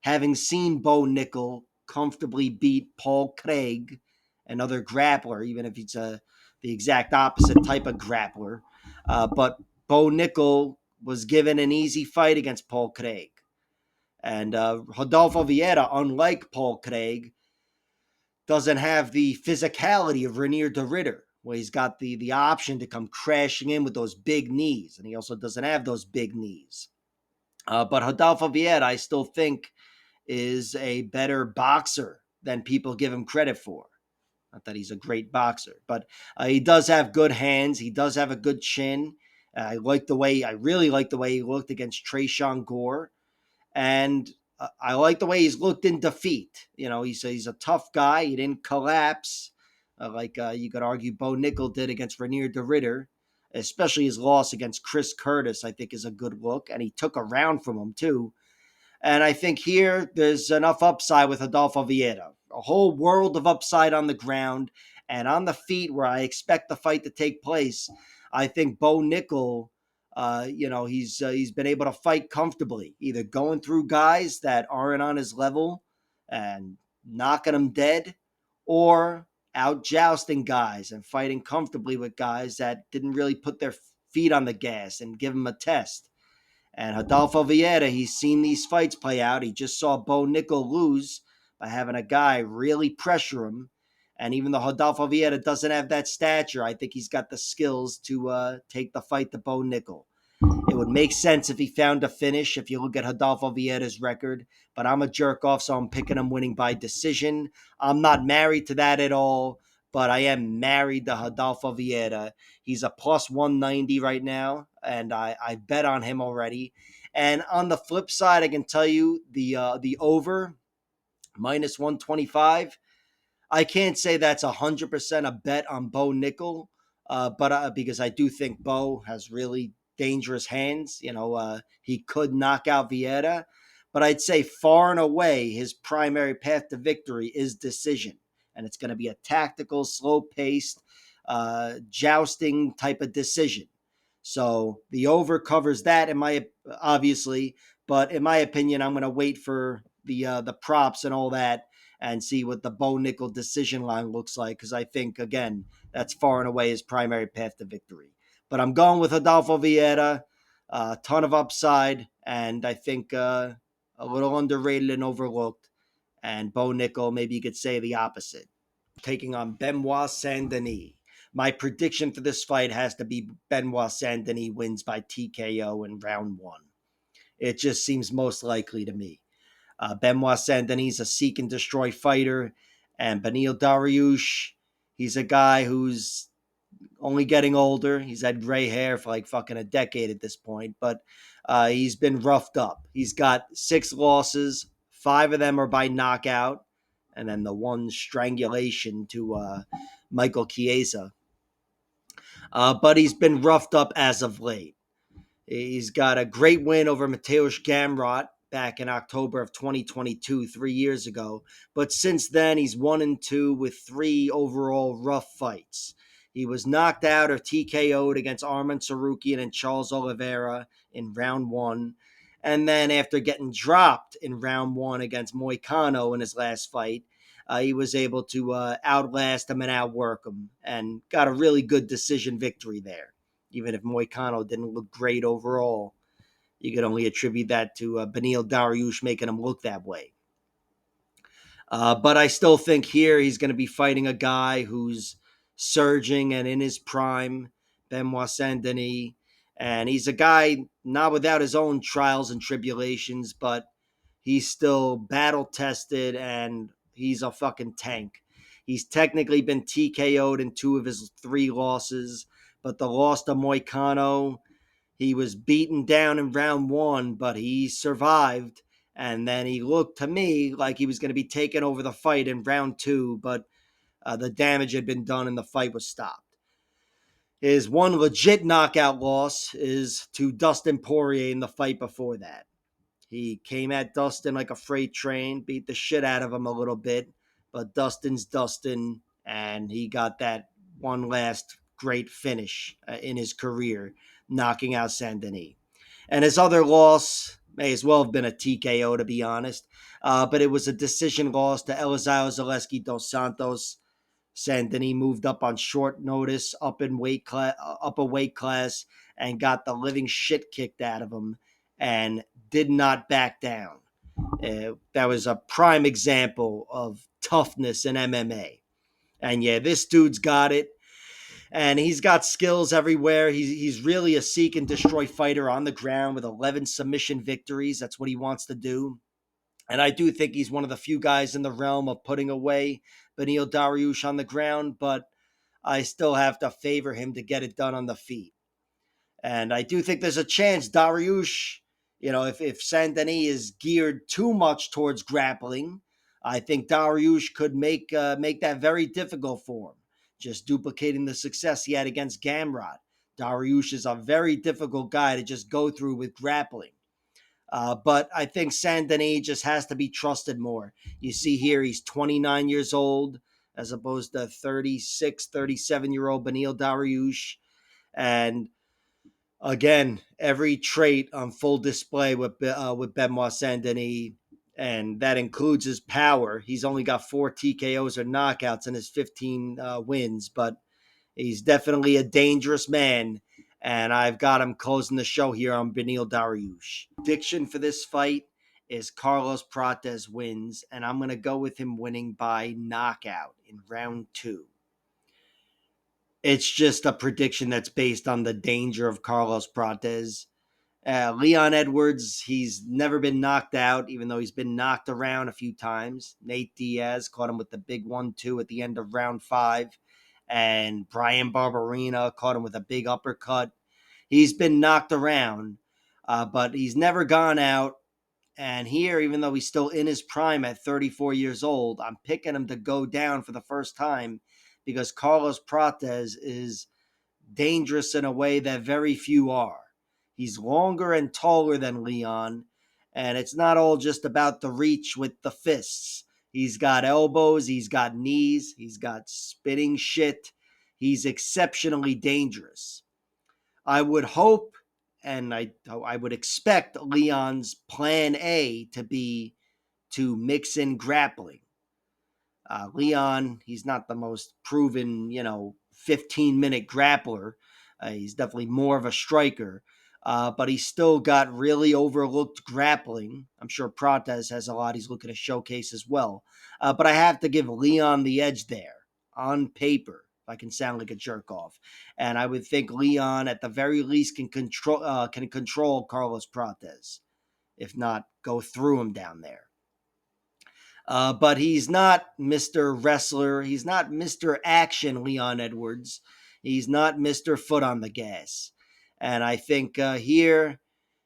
Having seen Bo Nickel comfortably beat Paul Craig, another grappler, even if he's the exact opposite type of grappler. But Bo Nickel was given an easy fight against Paul Craig. And Rodolfo Vieira, unlike Paul Craig, doesn't have the physicality of Renier de Ridder, where he's got the option to come crashing in with those big knees. And he also doesn't have those big knees. But Rodolfo Vieira, I still think, is a better boxer than people give him credit for. Not that he's a great boxer, but he does have good hands. He does have a good chin. I really like the way he looked against Tresean Gore. And I like the way he's looked in defeat. He's a tough guy. He didn't collapse like you could argue Bo Nickel did against Renier de Ridder. Especially his loss against Chris Curtis, I think, is a good look. And he took a round from him, too. And I think here there's enough upside with Adolfo Vieira. A whole world of upside on the ground and on the feet where I expect the fight to take place. I think Bo Nickel, he's been able to fight comfortably, either going through guys that aren't on his level and knocking them dead, or out jousting guys and fighting comfortably with guys that didn't really put their feet on the gas and give him a test. And Rodolfo Vieira, he's seen these fights play out. He just saw Bo Nickel lose by having a guy really pressure him. And even though Rodolfo Vieira doesn't have that stature, I think he's got the skills to take the fight to Bo Nickel. It would make sense if he found a finish if you look at Rodolfo Vieira's record, but I'm a jerk off, so I'm picking him winning by decision. I'm not married to that at all, but I am married to Rodolfo Vieira. He's a plus 190 right now, and I bet on him already. And on the flip side, I can tell you the over minus 125. I can't say that's 100% a bet on Bo Nickel, but because I do think Bo has really dangerous hands. He could knock out Vieira, but I'd say far and away his primary path to victory is decision, and it's going to be a tactical, slow-paced, jousting type of decision. So the over covers that obviously, but in my opinion, I'm going to wait for the props and all that and see what the Bo Nickel decision line looks like, because I think, again, that's far and away his primary path to victory. But I'm going with Adolfo Vieira, a ton of upside, and I think a little underrated and overlooked. And Bo Nickel, maybe you could say the opposite. Taking on Benoit Saint-Denis. My prediction for this fight has to be Benoit Saint-Denis wins by TKO in round one. It just seems most likely to me. Benoit Saint-Denis, a seek and destroy fighter, and Beneil Dariush, he's a guy who's only getting older. He's had gray hair for like fucking a decade at this point, but he's been roughed up. He's got 6 losses, 5 of them are by knockout, and then the one strangulation to Michael Chiesa. But he's been roughed up as of late. He's got a great win over Mateusz Gamrot back in October of 2022, 3 years ago. But since then, he's 1-2 with 3 overall rough fights. He was knocked out or TKO'd against Arman Tsarukyan and Charles Oliveira in round 1. And then after getting dropped in round 1 against Moicano in his last fight, he was able to outlast him and outwork him and got a really good decision victory there. Even if Moicano didn't look great overall, you could only attribute that to Beneil Dariush making him look that way. But I still think here he's going to be fighting a guy who's surging and in his prime, Benoit Saint-Denis. And he's a guy not without his own trials and tribulations, but he's still battle-tested and he's a fucking tank. He's technically been TKO'd in 2 of his 3 losses, but the loss to Moicano, he was beaten down in round 1, but he survived. And then he looked to me like he was going to be taking over the fight in round 2, but the damage had been done and the fight was stopped. His one legit knockout loss is to Dustin Poirier in the fight before that. He came at Dustin like a freight train, beat the shit out of him a little bit, but Dustin's Dustin, and he got that one last great finish in his career, knocking out Saint-Denis. And his other loss may as well have been a TKO, to be honest, but it was a decision loss to Eliseo Zaleski dos Santos. Saint-Denis moved up on short notice, up a weight class, and got the living shit kicked out of him and did not back down. That was a prime example of toughness in MMA. And yeah, this dude's got it. And he's got skills everywhere. He's really a seek and destroy fighter on the ground with 11 submission victories. That's what he wants to do. And I do think he's one of the few guys in the realm of putting away Beneil Dariush on the ground, but I still have to favor him to get it done on the feet. And I do think there's a chance Dariush, if Saint-Denis is geared too much towards grappling, I think Dariush could make that very difficult for him, just duplicating the success he had against Gamrot. Dariush is a very difficult guy to just go through with grappling. But I think Saint-Denis just has to be trusted more. You see here, he's 29 years old as opposed to 36, 37-year-old Beneil Dariush. And again, every trait on full display with Benoit Saint-Denis, and that includes his power. He's only got 4 TKOs or knockouts in his 15 wins, but he's definitely a dangerous man, and I've got him closing the show here on Beneil Dariush. Prediction for this fight is Carlos Prates wins, and I'm going to go with him winning by knockout in round 2. It's just a prediction that's based on the danger of Carlos Prates. Leon Edwards, he's never been knocked out, even though he's been knocked around a few times. Nate Diaz caught him with the big 1-2 at the end of round 5. And Brian Barberena caught him with a big uppercut. He's been knocked around, but he's never gone out. And here, even though he's still in his prime at 34 years old, I'm picking him to go down for the first time because Carlos Prates is dangerous in a way that very few are. He's longer and taller than Leon, and it's not all just about the reach with the fists. He's got elbows, he's got knees, he's got spitting shit. He's exceptionally dangerous. I would hope and I would expect Leon's plan A to be to mix in grappling. Leon, he's not the most proven, 15-minute grappler. He's definitely more of a striker, but he's still got really overlooked grappling. I'm sure Prates has a lot he's looking to showcase as well. But I have to give Leon the edge there on paper. If I can sound like a jerk off, and I would think Leon, at the very least, can control Carlos Prates, if not go through him down there. But he's not Mr. Wrestler. He's not Mr. Action, Leon Edwards. He's not Mr. Foot on the gas. And I think here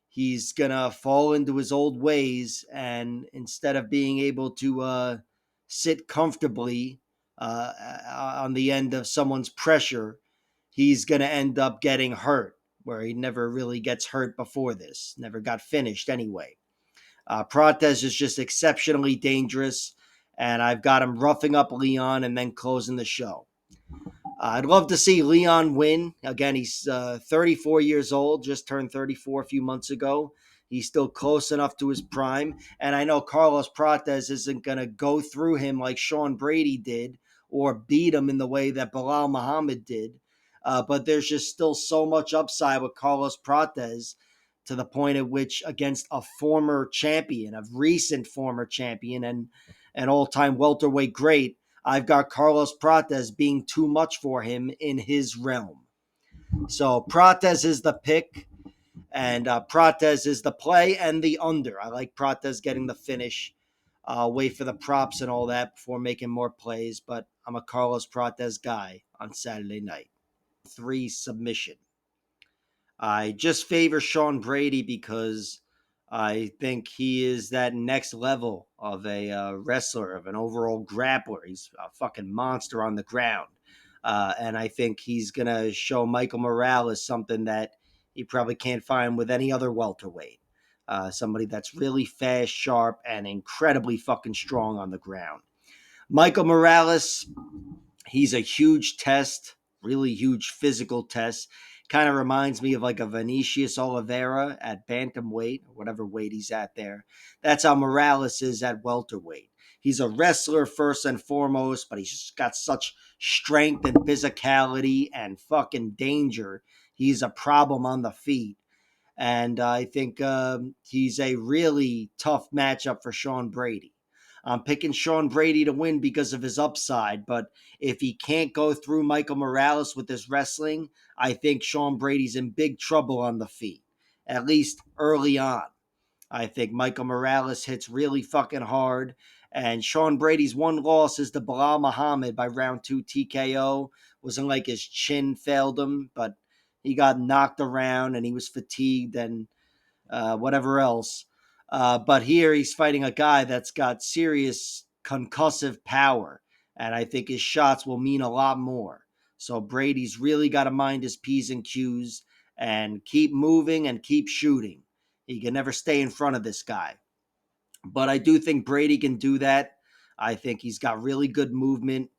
he's going to fall into his old ways. And instead of being able to sit comfortably on the end of someone's pressure, he's going to end up getting hurt, where he never really gets hurt before this. Never got finished anyway. Prates is just exceptionally dangerous, and I've got him roughing up Leon and then closing the show. I'd love to see Leon win. Again, he's 34 years old, just turned 34 a few months ago. He's still close enough to his prime, and I know Carlos Prates isn't going to go through him like Sean Brady did or beat him in the way that Bilal Muhammad did, but there's just still so much upside with Carlos Prates, to the point at which, against a former champion, a recent former champion, and an all-time welterweight great, I've got Carlos Prates being too much for him in his realm. So Prates is the pick, and Prates is the play and the under. I like Prates getting the finish. I'll wait for the props and all that before making more plays, but I'm a Carlos Prates guy on Saturday night. 3 submission. I just favor Sean Brady because I think he is that next level of a wrestler, of an overall grappler. He's a fucking monster on the ground. And I think he's going to show Michael Morales something that he probably can't find with any other welterweight. Somebody that's really fast, sharp, and incredibly fucking strong on the ground. Michael Morales, he's a huge test, really huge physical test. Kind of reminds me of like a Vinicius Oliveira at bantamweight, or whatever weight he's at there. That's how Morales is at welterweight. He's a wrestler first and foremost, but he's just got such strength and physicality and fucking danger. He's a problem on the feet. And I think he's a really tough matchup for Sean Brady. I'm picking Sean Brady to win because of his upside, but if he can't go through Michael Morales with his wrestling, I think Sean Brady's in big trouble on the feet, at least early on. I think Michael Morales hits really fucking hard. And Sean Brady's one loss is to Bilal Muhammad by round 2 TKO. Wasn't like his chin failed him, but he got knocked around and he was fatigued and whatever else. But here he's fighting a guy that's got serious concussive power. And I think his shots will mean a lot more. So Brady's really got to mind his P's and Q's and keep moving and keep shooting. He can never stay in front of this guy. But I do think Brady can do that. I think he's got really good movement,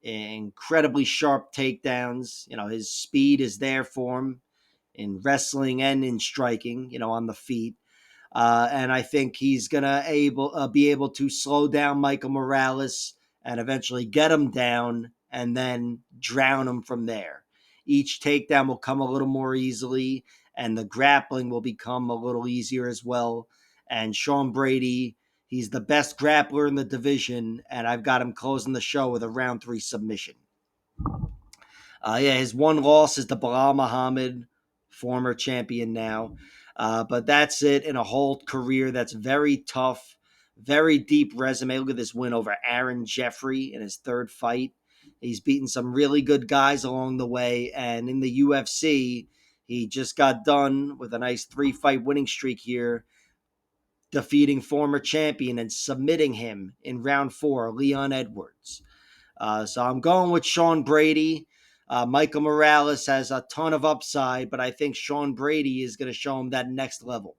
incredibly sharp takedowns. His speed is there for him in wrestling and in striking, on the feet. And I think he's gonna be able to slow down Michael Morales and eventually get him down and then drown him from there. Each takedown will come a little more easily, and the grappling will become a little easier as well. And Sean Brady, he's the best grappler in the division, and I've got him closing the show with a round 3 submission. His one loss is to Bilal Muhammad, former champion now. But that's it in a whole career that's very tough, very deep resume. Look at this win over Aaron Jeffrey in his third fight. He's beaten some really good guys along the way. And in the UFC, he just got done with a nice 3-fight winning streak here, defeating former champion and submitting him in round 4, Leon Edwards. So I'm going with Sean Brady. Michael Morales has a ton of upside, but I think Sean Brady is going to show him that next level.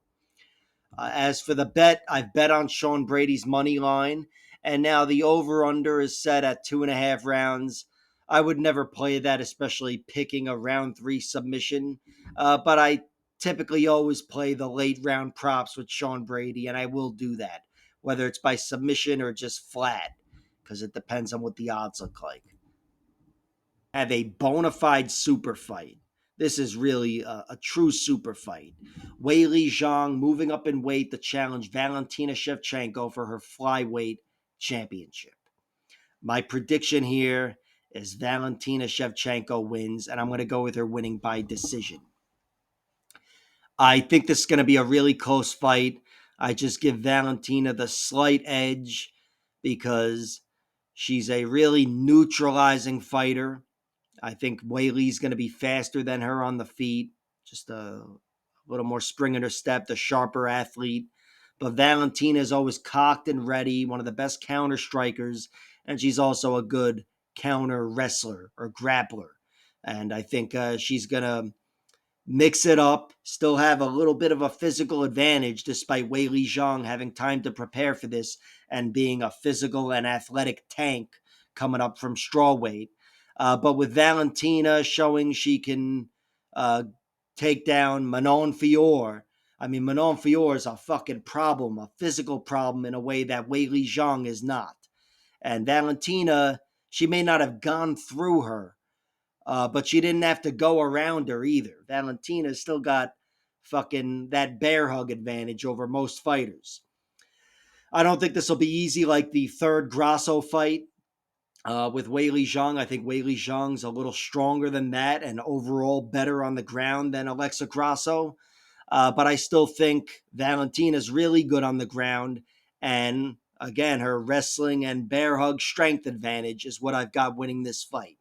As for the bet, I've bet on Sean Brady's money line, and now the over-under is set at 2.5 rounds. I would never play that, especially picking a round 3 submission, but I typically always play the late round props with Sean Brady, and I will do that, whether it's by submission or just flat, because it depends on what the odds look like. Have a bona fide super fight. This is really a true super fight. Weili Zhang moving up in weight to challenge Valentina Shevchenko for her flyweight championship. My prediction here is Valentina Shevchenko wins, and I'm going to go with her winning by decision. I think this is going to be a really close fight. I just give Valentina the slight edge because she's a really neutralizing fighter. I think Weili's going to be faster than her on the feet, just a little more spring in her step, the sharper athlete. But Valentina is always cocked and ready, one of the best counter strikers, and she's also a good counter wrestler or grappler. And I think she's going to mix it up, still have a little bit of a physical advantage despite Weili Zhang having time to prepare for this and being a physical and athletic tank coming up from strawweight. But with Valentina showing she can take down Manon Fior. I mean, Manon Fior is a fucking problem, a physical problem in a way that Weili Zhang is not. And Valentina, she may not have gone through her, but she didn't have to go around her either. Valentina's still got fucking that bear hug advantage over most fighters. I don't think this will be easy like the third Grasso fight with Weili Zhang. I think Weili Zhang's a little stronger than that and overall better on the ground than Alexa Grasso. But I still think Valentina's really good on the ground. And again, her wrestling and bear hug strength advantage is what I've got winning this fight.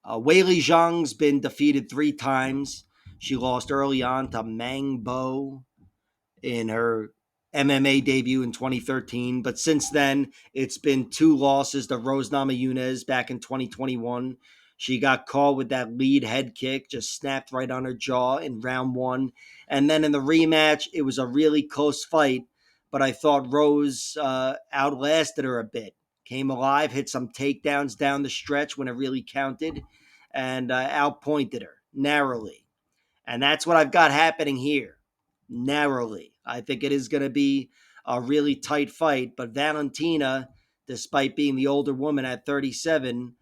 Weili Zhang's been defeated 3 times. She lost early on to Mang Bo in her MMA debut in 2013. But since then, it's been 2 losses to Rose Namajunas back in 2021. She got caught with that lead head kick, just snapped right on her jaw in round 1. And then in the rematch, it was a really close fight, but I thought Rose outlasted her a bit. Came alive, hit some takedowns down the stretch when it really counted, and outpointed her narrowly. And that's what I've got happening here. Narrowly. I think it is going to be a really tight fight, but Valentina, despite being the older woman at 37,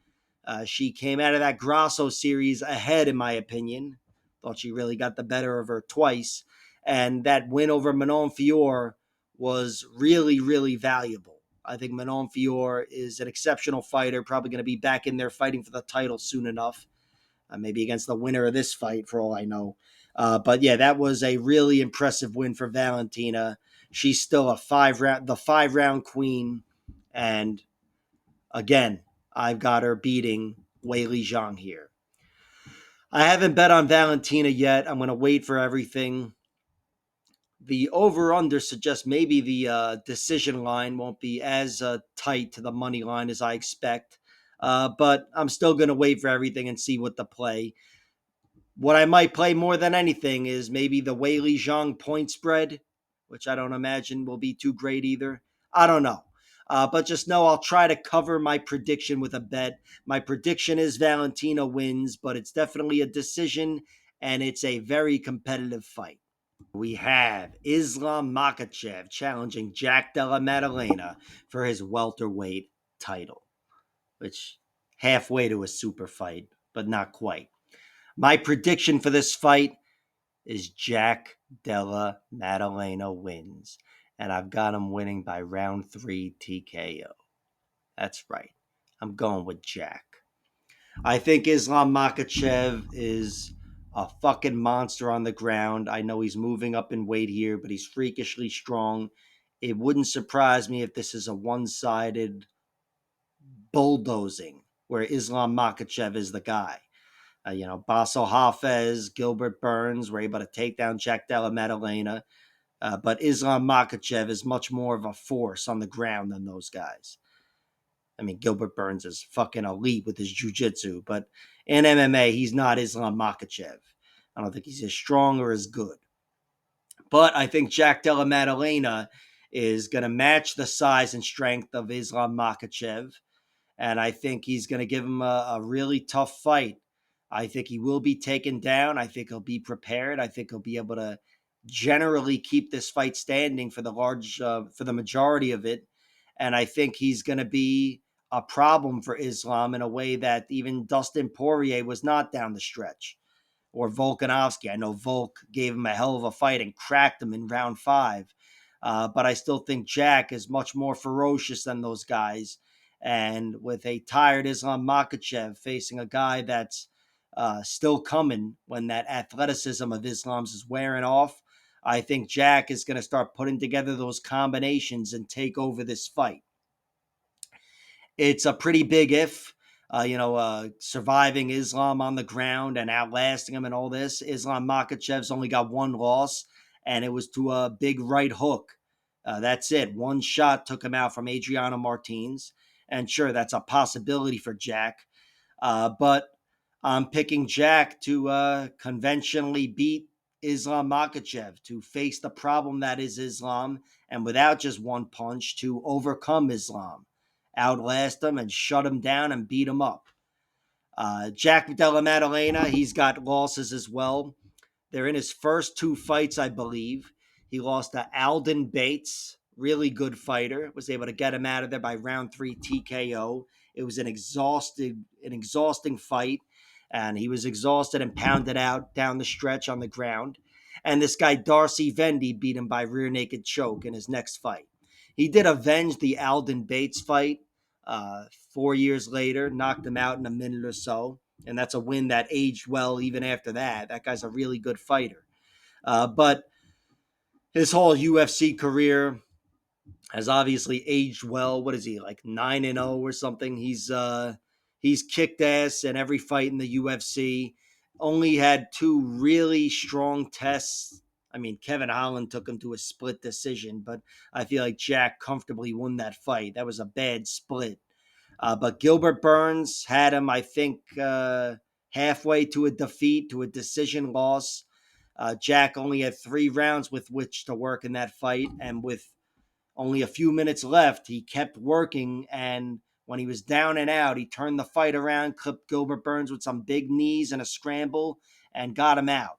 she came out of that Grasso series ahead, in my opinion. Thought she really got the better of her twice. And that win over Manon Fior was really, really valuable. I think Manon Fior is an exceptional fighter, probably going to be back in there fighting for the title soon enough. Maybe against the winner of this fight, for all I know. But yeah, that was a really impressive win for Valentina. She's still the 5-round queen. And again, I've got her beating Weili Zhang here. I haven't bet on Valentina yet. I'm going to wait for everything. The over-under suggests maybe the decision line won't be as tight to the money line as I expect. But I'm still going to wait for everything and see what to play. What I might play more than anything is maybe the Weili Zhang point spread, which I don't imagine will be too great either. I don't know. But just know I'll try to cover my prediction with a bet. My prediction is Valentina wins, but it's definitely a decision, and it's a very competitive fight. We have Islam Makhachev challenging Jack Della Maddalena for his welterweight title, which halfway to a super fight, but not quite. My prediction for this fight is Jack Della Maddalena wins, and I've got him winning by round 3 TKO. That's right. I'm going with Jack. I think Islam Makhachev is a fucking monster on the ground. I know he's moving up in weight here, but he's freakishly strong. It wouldn't surprise me if this is a one-sided bulldozing where Islam Makhachev is the guy. Basil Hafez, Gilbert Burns were able to take down Jack Della Maddalena, but Islam Makhachev is much more of a force on the ground than those guys. I mean, Gilbert Burns is fucking elite with his jiu-jitsu, but in MMA, he's not Islam Makhachev. I don't think he's as strong or as good. But I think Jack Della Maddalena is going to match the size and strength of Islam Makhachev, and I think he's going to give him a really tough fight. I think he will be taken down. I think he'll be prepared. I think he'll be able to generally keep this fight standing for the majority of it. And I think he's going to be a problem for Islam in a way that even Dustin Poirier was not down the stretch, or Volkanovski. I know Volk gave him a hell of a fight and cracked him in round 5. But I still think Jack is much more ferocious than those guys. And with a tired Islam Makhachev facing a guy that's still coming when that athleticism of Islam's is wearing off, I think Jack is going to start putting together those combinations and take over this fight. It's a pretty big if, surviving Islam on the ground and outlasting him and all this. Islam Makhachev's only got one loss, and it was to a big right hook. That's it. One shot took him out from Adriano Martins. And sure, that's a possibility for Jack. But I'm picking Jack to conventionally beat Islam Makhachev, to face the problem that is Islam, and without just one punch, to overcome Islam, outlast him and shut him down and beat him up. Jack Della Maddalena, he's got losses as well. They're in his first 2 fights, I believe. He lost to Alden Bates, really good fighter. Was able to get him out of there by round 3 TKO. It was an exhausting fight, and he was exhausted and pounded out down the stretch on the ground. And this guy, Darcy Vendy, beat him by rear naked choke in his next fight. He did avenge the Alden Bates fight 4 years later, knocked him out in a minute or so. And that's a win that aged well even after that. That guy's a really good fighter. But his whole UFC career has obviously aged well. What is he, like 9-0 or something? He's kicked ass in every fight in the UFC. Only had 2 really strong tests. I mean, Kevin Holland took him to a split decision, but I feel like Jack comfortably won that fight. That was a bad split. But Gilbert Burns had him, I think, halfway to a defeat, to a decision loss. Jack only had 3 rounds with which to work in that fight, and with only a few minutes left, he kept working, and when he was down and out, he turned the fight around, clipped Gilbert Burns with some big knees and a scramble, and got him out.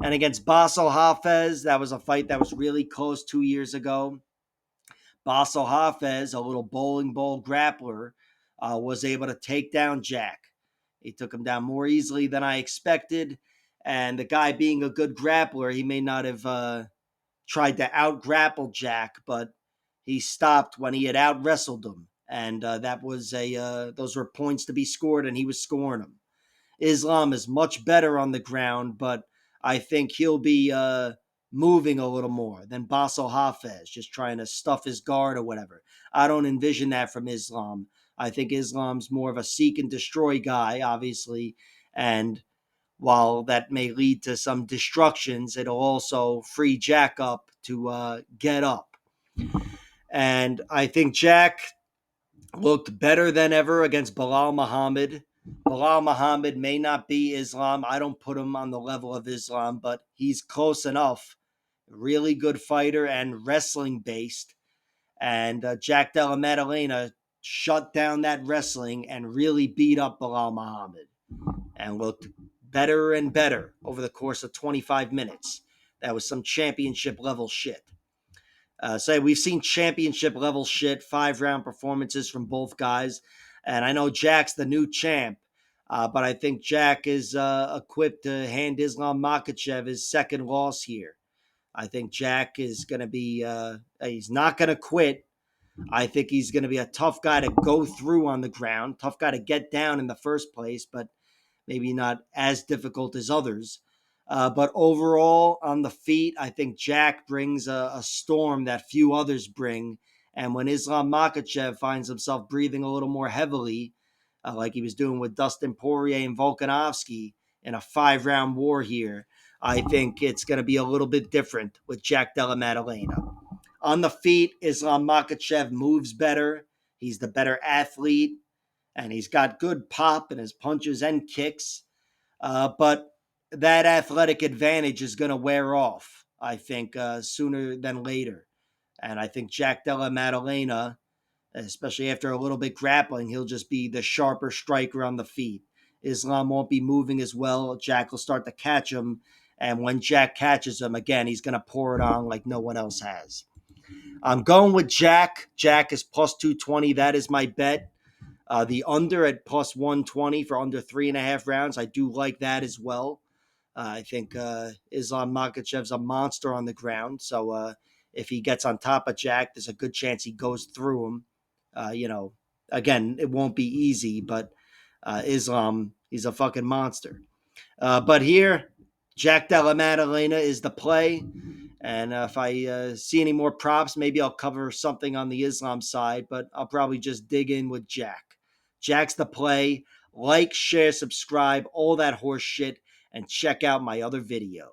And against Basil Hafez, that was a fight that was really close 2 years ago. Basil Hafez, a little bowling ball grappler, was able to take down Jack. He took him down more easily than I expected, And the guy being a good grappler, he may not have tried to out-grapple Jack, but he stopped when he had out-wrestled him. And that was those were points to be scored, and he was scoring them. Islam is much better on the ground, but I think he'll be moving a little more than Basil Hafez, just trying to stuff his guard or whatever. I don't envision that from Islam. I think Islam's more of a seek and destroy guy, obviously, and while that may lead to some destructions, it'll also free Jack up to get up. And I think Jack looked better than ever against Bilal Muhammad. Bilal Muhammad may not be Islam. I don't put him on the level of Islam, but he's close enough. Really good fighter and wrestling based. And Jack Della Maddalena shut down that wrestling and really beat up Bilal Muhammad and looked better and better over the course of 25 minutes. That was some championship level shit. So we've seen championship level shit, 5-round performances from both guys. And I know Jack's the new champ, but I think Jack is equipped to hand Islam Makhachev his second loss here. I think Jack is going to be, he's not going to quit. I think he's going to be a tough guy to go through on the ground, tough guy to get down in the first place, but maybe not as difficult as others. But overall, on the feet, I think Jack brings a storm that few others bring. And when Islam Makhachev finds himself breathing a little more heavily, like he was doing with Dustin Poirier and Volkanovski in a 5-round war here, I think it's going to be a little bit different with Jack Della Maddalena. On the feet, Islam Makhachev moves better. He's the better athlete, and he's got good pop in his punches and kicks. But that athletic advantage is going to wear off, I think, sooner than later. And I think Jack Della Maddalena, especially after a little bit grappling, he'll just be the sharper striker on the feet. Islam won't be moving as well. Jack will start to catch him. And when Jack catches him, again, he's going to pour it on like no one else has. I'm going with Jack. Jack is plus 220. That is my bet. The under at plus 120 for under 3.5 rounds. I do like that as well. I think Islam Makhachev's a monster on the ground. So if he gets on top of Jack, there's a good chance he goes through him. Again, it won't be easy, but Islam, he's a fucking monster. But here, Jack Della Maddalena is the play. And if I see any more props, maybe I'll cover something on the Islam side, but I'll probably just dig in with Jack. Jack's the play. Like, share, subscribe, all that horse shit, and check out my other videos.